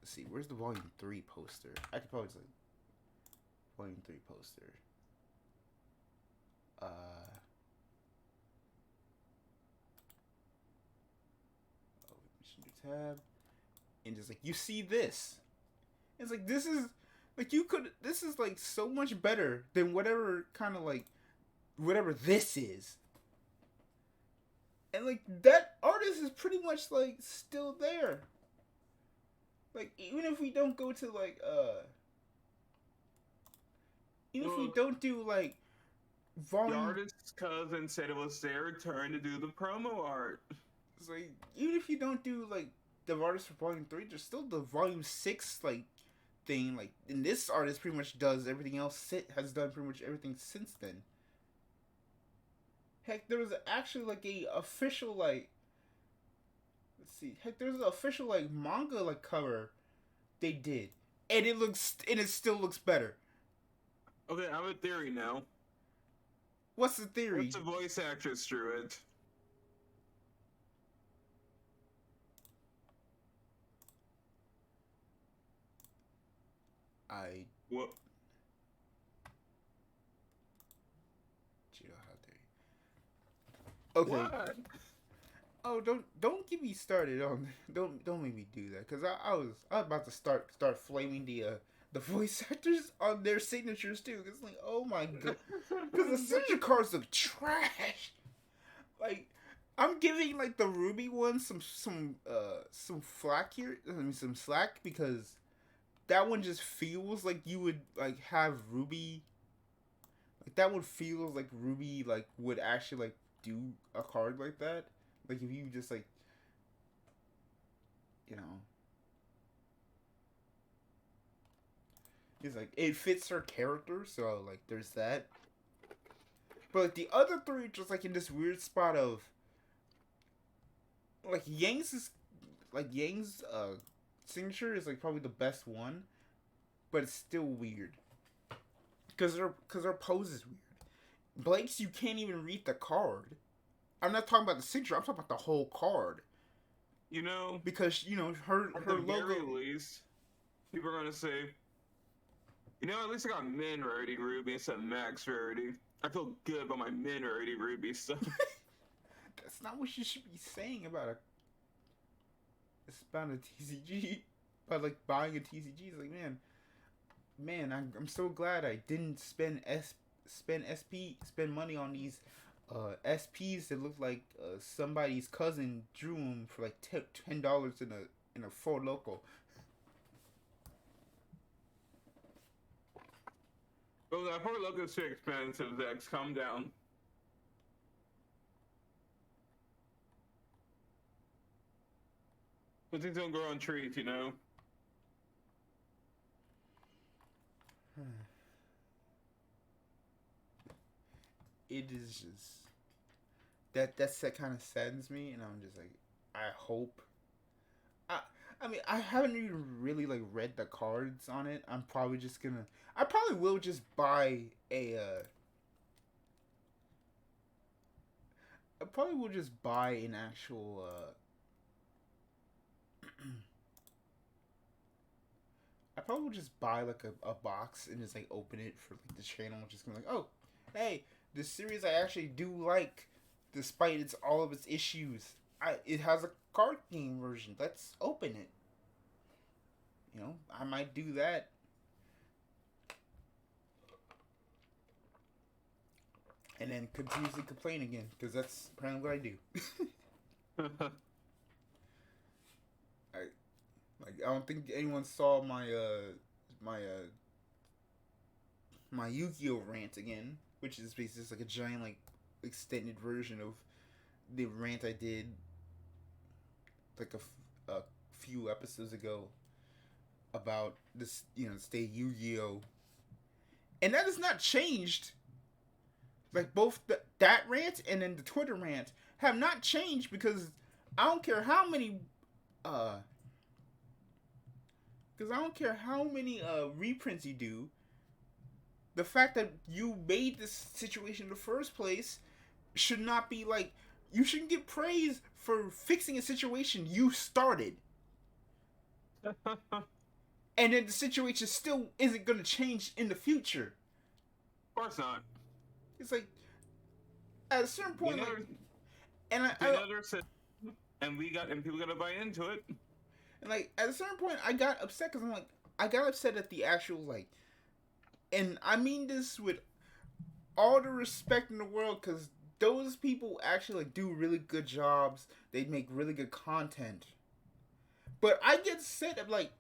let's see, where's the volume 3 poster? I could probably just like volume 3 poster. Mission tab. And just like you see this. It's like this is like you could this is like so much better than whatever kind of like whatever this is. And like that artist is pretty much like still there. Like even if we don't go to like even if we don't do like volume, the artist's cousin said it was their turn to do the promo art. It's like even if you don't do like the artist for volume 3, there's still the volume 6 like thing. Like and this artist pretty much does everything else. Has done pretty much everything since then. Heck, there was actually like a official like let's see. Heck, there's an official like manga like cover they did, and it still looks better. Okay, I have a theory now. What's the theory? What's the voice actress drew it? What? Okay. What? Oh, don't get me started on don't make me do that because I was about to start flaming the voice actors on their signatures too. Cause like oh my god, because the signature cards look trash. Like I'm giving like the Ruby one some flack here. I mean some slack because that one just feels like you would like have Ruby. Like that one feels like Ruby like would actually like do a card like that. Like if you just like, you know, it's like it fits her character, so like there's that. But like the other three, just like in this weird spot of, like Yang's signature is like probably the best one, but it's still weird. Cause her pose is weird. Blake's you can't even read the card. I'm not talking about the signature. I'm talking about the whole card. You know, because you know her logo. Very least, people are gonna say, you know, at least I got min rarity ruby instead of max rarity. I feel good about my min rarity ruby stuff. That's not what you should be saying about a TCG. About like buying a TCG. It's like man, I'm so glad I didn't spend money on these SPs that look like somebody's cousin drew them for like $10 in a Ford Loco. Well, that Ford Loco is too expensive, Zechs. Calm down. But things don't grow on trees, you know? It is just that kind of saddens me, and I'm just like, I hope. I mean, I haven't even really like read the cards on it. I probably will just buy a. I probably will just buy an actual. I probably will just buy like a box and just like open it for like the channel, just be like, oh, hey, this series I actually do like, despite all of its issues. It has a card game version. Let's open it. You know, I might do that. And then continuously complain again, because that's apparently what I do. I don't think anyone saw my my Yu-Gi-Oh rant again, which is basically just like a giant like extended version of the rant I did like a few episodes ago about this, state Yu-Gi-Oh, and that has not changed. Like both that rant and then the Twitter rant have not changed, because I don't care how many reprints you do. The fact that you made this situation in the first place should not be like, you shouldn't get praise for fixing a situation you started. And then the situation still isn't going to change in the future. Of course not. It's like, at a certain point, you know, like, and people got to buy into it. And like at a certain point, I got upset because I got upset at the actual like, and I mean this with all the respect in the world, because those people actually like do really good jobs. They make really good content. But I get upset at like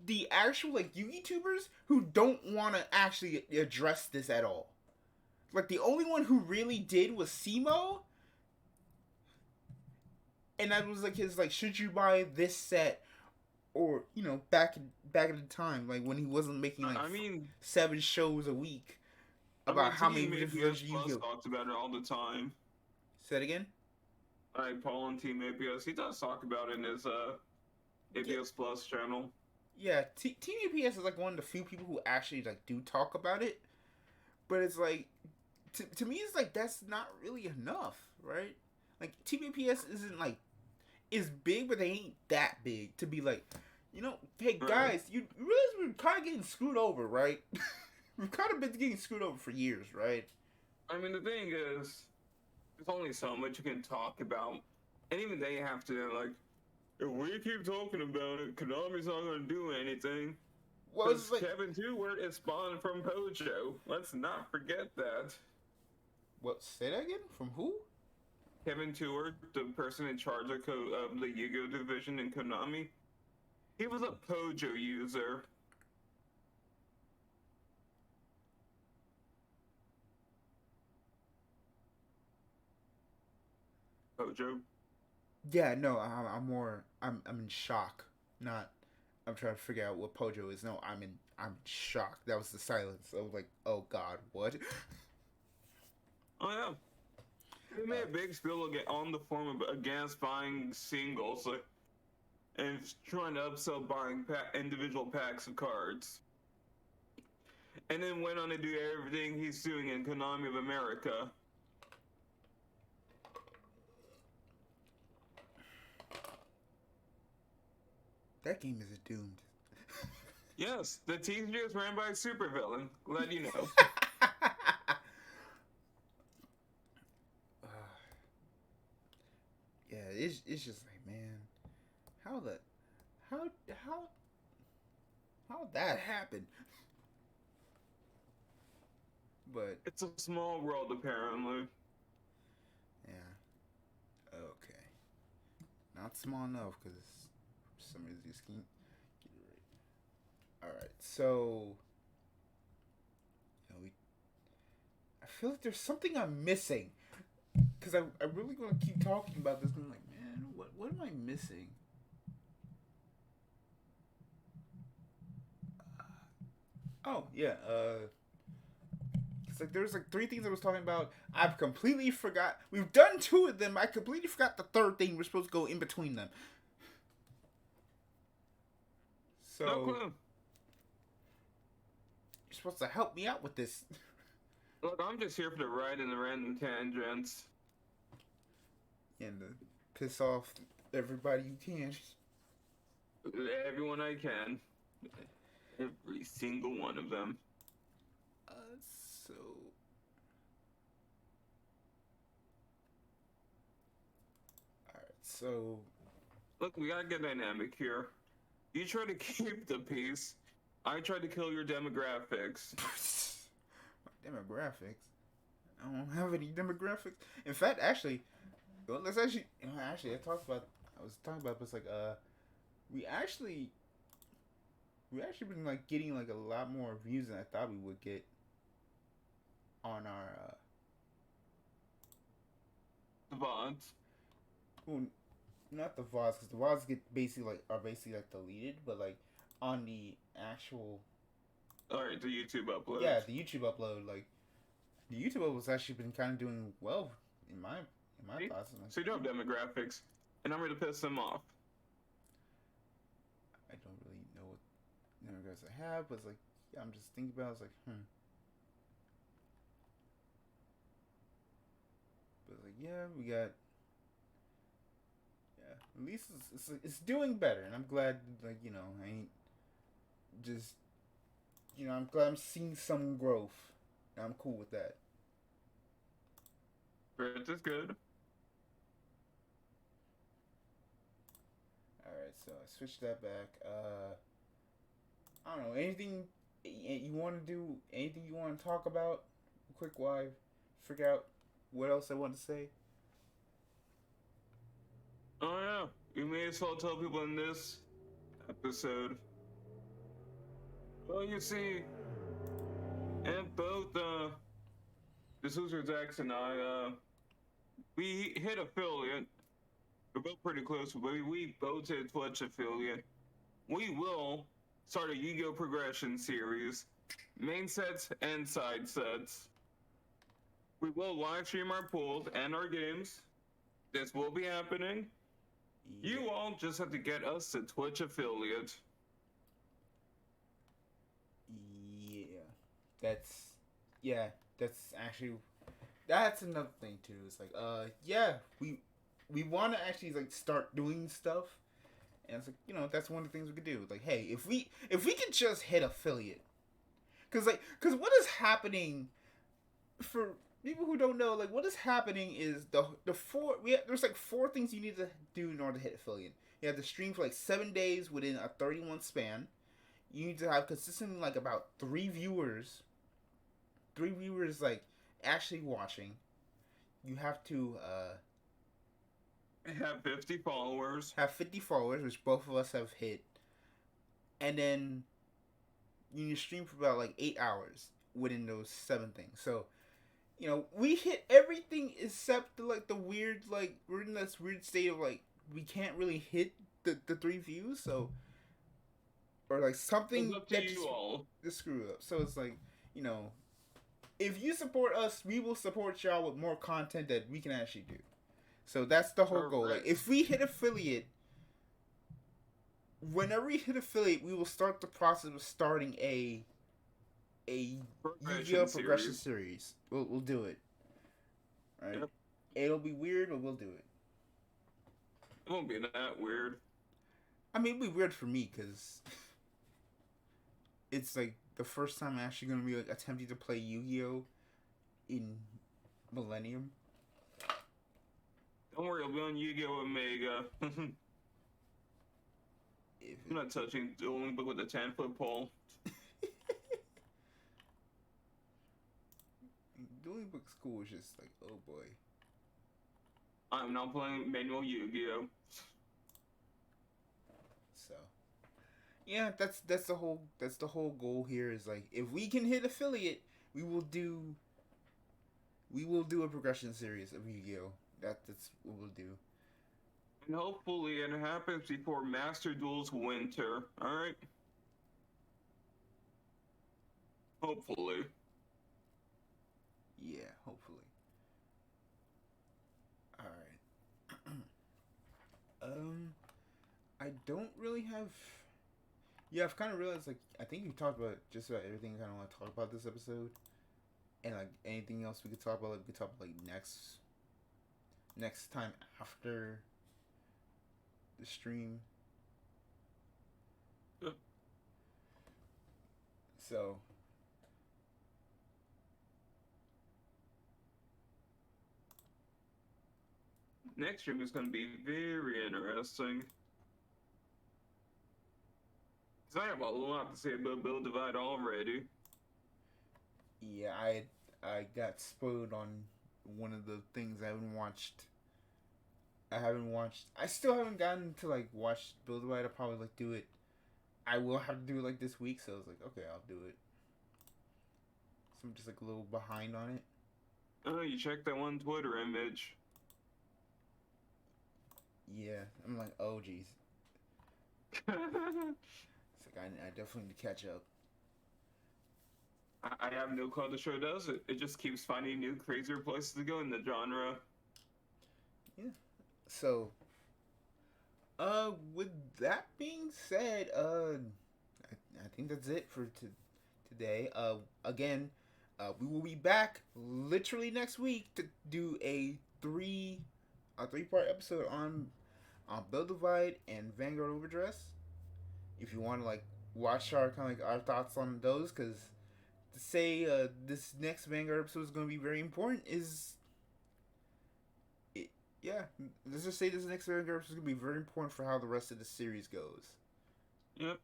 the actual like YouTubers who don't want to actually address this at all. Like the only one who really did was Simo, and that was like his like, should you buy this set? Or back at the time, like when he wasn't making like 7 shows a week about how many different versions you talks about it all the time. Say it again. Like Paul and Team APS, he does talk about it in his APS Plus channel. Yeah, Team APS is like one of the few people who actually like do talk about it, but it's like to me it's like that's not really enough, right? Like Team APS isn't like is big, but they ain't that big to be like, hey guys, you realize we're kind of getting screwed over, right? We've kind of been getting screwed over for years, right? I mean, the thing is, there's only so much you can talk about, and even they have to like, if we keep talking about it, Konami's not going to do anything. Well, it's like Kevin Stewart is spawned from Pojo. Let's not forget that. What? Say that again? From who? Kevin Stewart, the person in charge of the Yu-Gi-Oh division in Konami, he was a Pojo user. Pojo? Yeah, no, I'm in shock. Not, I'm trying to figure out what Pojo is. No, I'm in shock. That was the silence. I was like, oh god, what? Oh yeah. They made a big spiel on the forum against buying singles, and trying to upsell buying individual packs of cards. And then went on to do everything he's doing in Konami of America. That game is doomed. Yes, the TCG is ran by a supervillain. Glad you know. Yeah, it's just like, man, how that happened? But it's a small world, apparently. Yeah. Okay. Not small enough, because for some reason just can't get it right. All right, so I feel like there's something I'm missing, because I really want to keep talking about this. I'm like, man, what am I missing? Oh yeah, it's like there's like 3 things I was talking about. I've completely forgot. We've done 2 of them. I completely forgot the 3rd thing we're supposed to go in between them. So no clue. You're supposed to help me out with this. Look, I'm just here for the ride and the random tangents. and to piss off everybody you can. Everyone I can. Every single one of them. So. Alright, so. Look, we gotta get dynamic here. You try to keep the peace. I try to kill your demographics. Demographics? I don't have any demographics. In fact, actually, well, let's actually, I was talking about this, like, we actually been, like, getting, like, a lot more views than I thought we would get on our, The VODs. well, not the VODs, because the VODs are basically, like, deleted, but, like, on the actual... Alright, the YouTube upload. Yeah, the YouTube upload, like, the YouTube upload's actually been kind of doing well, in my thoughts. So you don't have demographics, and I'm ready to piss them off. I don't really know what demographics I have, but it's like, yeah, I'm just thinking about it, it's like, But it's like, yeah, we got... Yeah, at least it's doing better, and I'm glad, like, you know, I ain't just... You know, I'm glad I'm seeing some growth. And I'm cool with that. Growth is good. Alright, so I switched that back. I don't know, anything you want to do, anything you want to talk about, quick while I figure out what else I want to say? Oh yeah, we may as well tell people in this episode. Well, you see, and both this loser Zechs and I, we hit affiliate. We're both pretty close, but we both hit Twitch affiliate. We will start a Yu-Gi-Oh! Progression series, main sets and side sets. We will live stream our pools and our games. This will be happening. Yeah. You all just have to get us to Twitch affiliate. Yeah, that's another thing too. It's like, yeah, we want to actually like start doing stuff, and it's like, you know, that's one of the things we could do. Like, hey, if we could just hit affiliate, cause what is happening for people who don't know, like what is happening is there's like 4 things you need to do in order to hit affiliate. You have to stream for like 7 days within a 30-month span. You need to have consistently like about 3 viewers like actually watching. You have to have 50 followers. Have 50 followers, which both of us have hit. And then you need to stream for about like 8 hours within those 7 things. So, you know, we hit everything except like the weird, like we're in this weird state of like we can't really hit the 3 views, so or like something that just screw up. So it's like, you know, if you support us, we will support y'all with more content that we can actually do. So that's the whole goal. Like, if we hit affiliate, whenever we hit affiliate, we will start the process of starting a Yu-Gi-Oh! Progression series. We'll do it. Right? Yep. It'll be weird, but we'll do it. It won't be that weird. I mean, it'll be weird for me, because it's like the first time I'm actually going to be like attempting to play Yu-Gi-Oh! In Millennium. Don't worry, I'll be on Yu-Gi-Oh! Omega. I'm not touching the only book with a 10-foot pole. Dueling Book School is just like, oh boy. I'm not playing manual Yu-Gi-Oh! So, yeah, that's the whole goal here is like, if we can hit affiliate, we will do a progression series of Yu-Gi-Oh! That's what we'll do. And hopefully it happens before Master Duel's winter, alright? Hopefully. Yeah, hopefully. Alright. I don't really have... Yeah, I've kind of realized, like, I think you talked about just about everything I kind of want to talk about this episode. And, like, anything else we could talk about, like, we could talk about, like, next next time after the stream. Yep. So Next stream is going to be very interesting. Because I have a lot to say about Build Divide already. yeah, I got spoiled on one of the things I haven't watched. I still haven't gotten to like watch Build Right. I'll probably like do it. I will have to do it like this week, so I was like, okay, I'll do it. So I'm just like a little behind on it. Oh, you checked that one Twitter image. Yeah, I'm like, oh geez. It's like I definitely need to catch up. I have no clue how the show does it. It just keeps finding new, crazier places to go in the genre. Yeah. So, with that being said, I think that's it for today. Again, we will be back literally next week to do a three-part episode on Build Divide and Vanguard Overdress. If you want to like watch our kind of like our thoughts on those, because to say this next Vanguard episode is going to be very important is it. Yeah, let's just say this next Vanguard episode is going to be very important for how the rest of the series goes. Yep.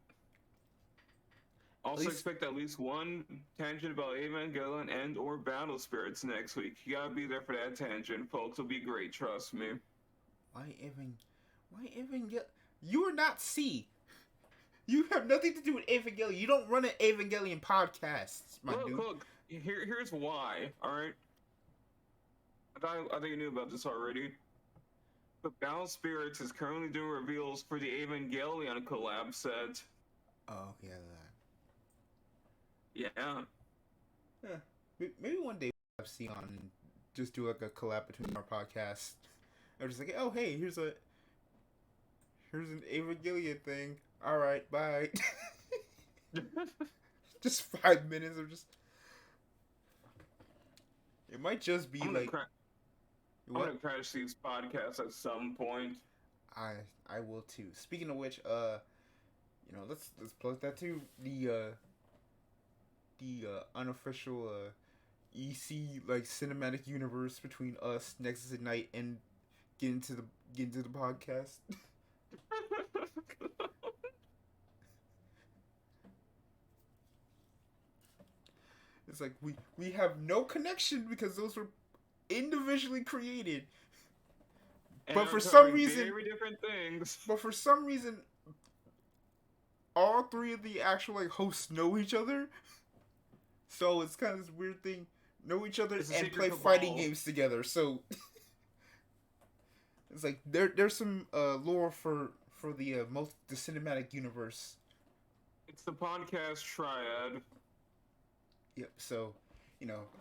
Also expect at least one tangent about Evangelion and or Battle Spirits next week. You gotta be there for that tangent, folks. It'll be great, trust me. Why Evangelion? You are not C. You have nothing to do with Evangelion. You don't run an Evangelion podcast, my dude. Look. Here's why. All right. I think you knew about this already. But Battle Spirits is currently doing reveals for the Evangelion collab set. Oh yeah, that. Yeah. Yeah. Maybe one day we'll have C on and just do like a collab between our podcasts. I'm just like, oh hey, here's an Evangelion thing. All right, bye. Just 5 minutes of just. It might just be like. I'm gonna crash these podcasts at some point. I will too. Speaking of which, let's plug that too. The unofficial EC like cinematic universe between us, Nexus at Night, and get into the podcast. It's like we have no connection because those were individually created. And but for some reason, very different things. But for some reason, all three of the actual like hosts know each other. So it's kind of this weird thing. Know each other and play fighting games together. So it's like there's some lore for the the cinematic universe. It's the podcast triad. Yep. So,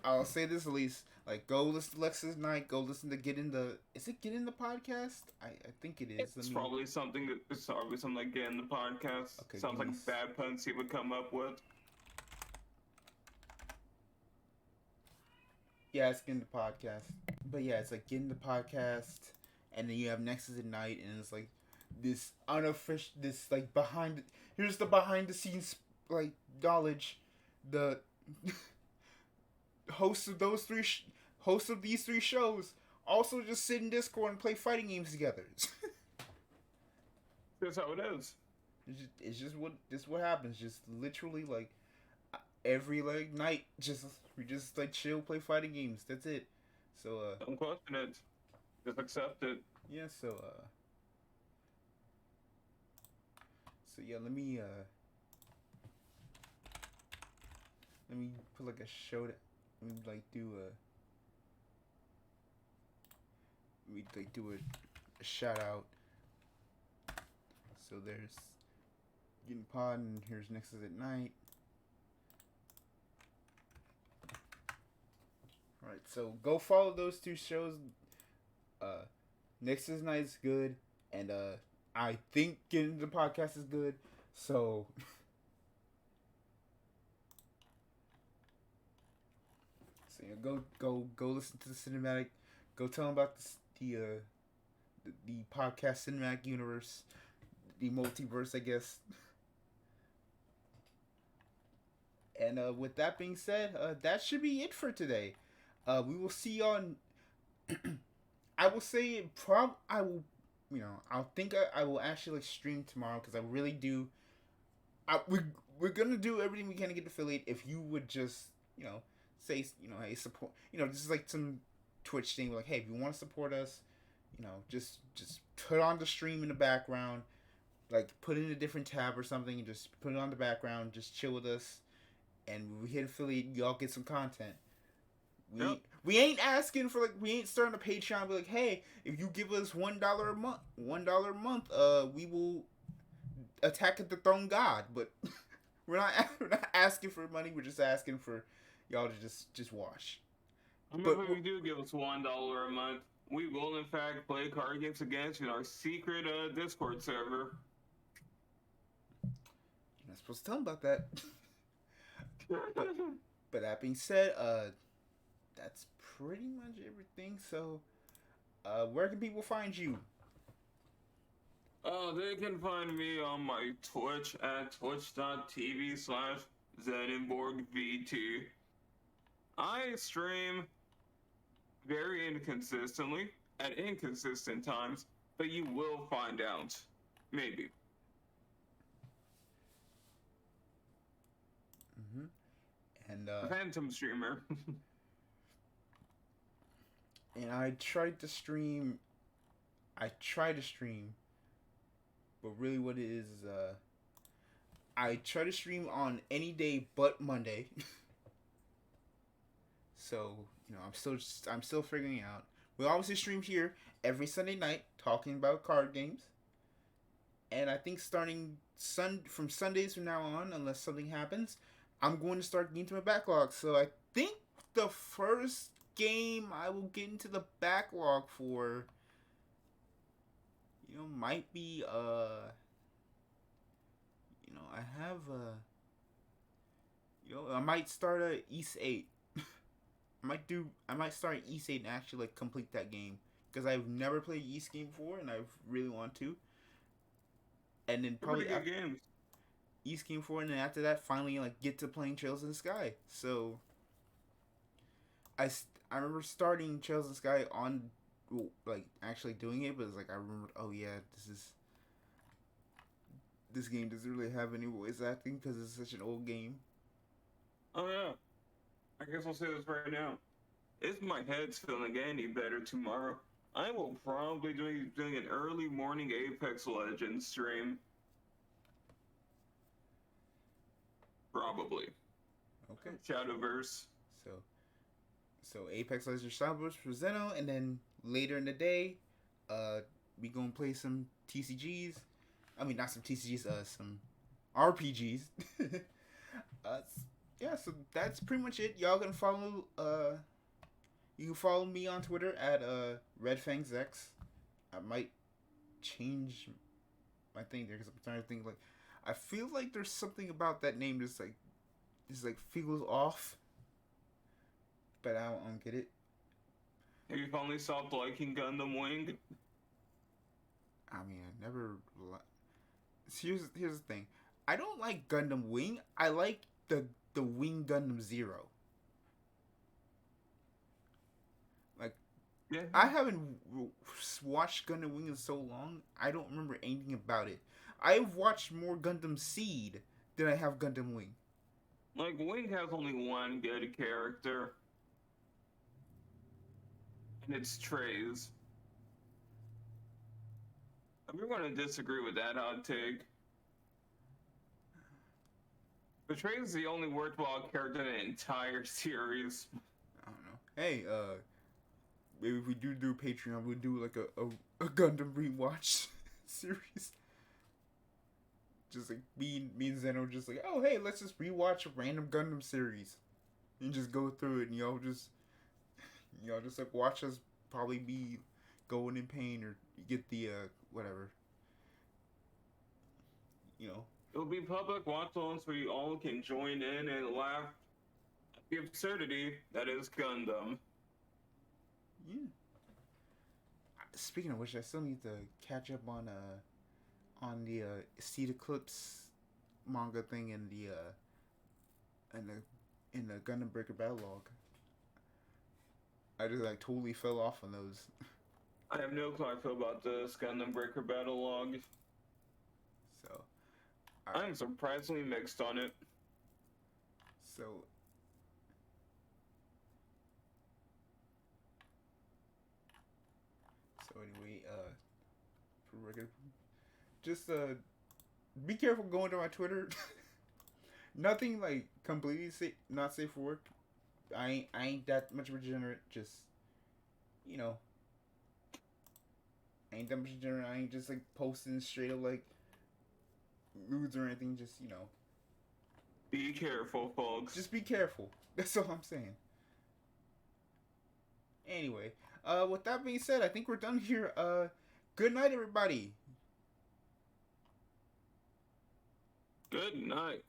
I'll say this at least. Like, go listen to Lexus Night. Go listen to Is it Get in the Podcast? I think it is. It's probably something like Get in the Podcast. Okay, sounds like bad puns he would come up with. Yeah, it's Get in the Podcast. But yeah, it's like Get in the Podcast, and then you have Nexus at Night, and it's like this unofficial, here's the behind the scenes like knowledge. The hosts of these three shows also just sit in Discord and play fighting games together. That's how it is. It's just what happens. Just literally like every like night, we just like chill, play fighting games. That's it. So don't question it. Just accept it. Yeah. So yeah. Let me put like a show that we like do a shout out. So there's Getting Pod and here's Nexus at Night. Alright, so go follow those two shows. Nexus at Night is good, and I think Getting the Podcast is good. So So yeah, go listen to the cinematic. Go tell them about the the podcast cinematic universe, the multiverse, I guess. And with that being said, that should be it for today. We will see on. I will say I will. I'll think I will actually like stream tomorrow because I really do. We're gonna do everything we can to get affiliate. If you would just say hey support just like some Twitch thing like hey if you want to support us just put on the stream in the background, like put in a different tab or something and just put it on the background, just chill with us, and when we hit affiliate y'all get some content. We ain't asking for we ain't starting a Patreon be like hey if you give us $1 a month we will attack at the throne god, but we're not asking for money, we're just asking for y'all to just watch. But if you do give us $1 a month, we will in fact play card games against you in our secret Discord server. You're not supposed to tell them about that. but that being said, that's pretty much everything. So, where can people find you? They can find me on my Twitch at twitch.tv/ZenonborgV2. I stream very inconsistently at inconsistent times, but you will find out. Maybe. Mm-hmm. And Phantom streamer. And I try to stream, but really what it is I try to stream on any day but Monday. So, I'm still figuring out. We obviously stream here every Sunday night talking about card games. And I think starting from Sundays from now on, unless something happens, I'm going to start getting to my backlog. So I think the first game I will get into the backlog for might be I have I might start a East 8. I might start East 8 and actually like complete that game because I've never played East game before and I really want to. And then probably pretty good games. East game 4 and then after that finally like get to playing Trails in the Sky. So I remember starting Trails in the Sky on like actually doing it, but it's like I remembered, oh yeah, this game doesn't really have any voice acting because it's such an old game. Oh yeah, I guess I'll say this right now. If my head's feeling any better tomorrow, I will probably doing an early morning Apex Legends stream. Probably. Okay. Shadowverse. So Apex Legends Shadowverse for Zeno, and then later in the day, we gonna play some TCGs. I mean, not some TCGs, some RPGs. Yeah, so that's pretty much it. Y'all can follow. You can follow me on Twitter at RedFangZechs. I might change my thing there because I'm trying to think like. I feel like there's something about that name just feels off. But I don't get it. Have you finally stopped liking Gundam Wing? I mean, I never. Here's the thing. I don't like Gundam Wing. I like the Wing Gundam Zero. Like, yeah. I haven't watched Gundam Wing in so long. I don't remember anything about it. I've watched more Gundam Seed than I have Gundam Wing. Like, Wing has only one good character. And it's Treize. I'm going to disagree with that hot take. But Treize is the only worthwhile character in the entire series. I don't know. Hey, maybe if we do Patreon, we'll do like a Gundam rewatch series. Just like me and Zeno just like, oh hey, let's just rewatch a random Gundam series. And just go through it and y'all just like watch us probably be going in pain or get the whatever. It'll be public watch-alongs where you all can join in and laugh at the absurdity that is Gundam. Yeah. Speaking of which, I still need to catch up on the Seed Eclipse manga thing in the Gundam Breaker Battle Log. I just like totally fell off on those. I have no clue how I feel about the Gundam Breaker Battle Log. So I'm surprisingly mixed on it. So anyway, for record, just be careful going to my Twitter. Nothing like completely not safe for work. I ain't that much of a degenerate. Just, you know, I ain't that much of a degenerate. I ain't just like posting straight up like nudes or anything. Just, you know, be careful, folks. Just be careful. That's all I'm saying. Anyway, with that being said, I think we're done here. Good night, everybody. Good night.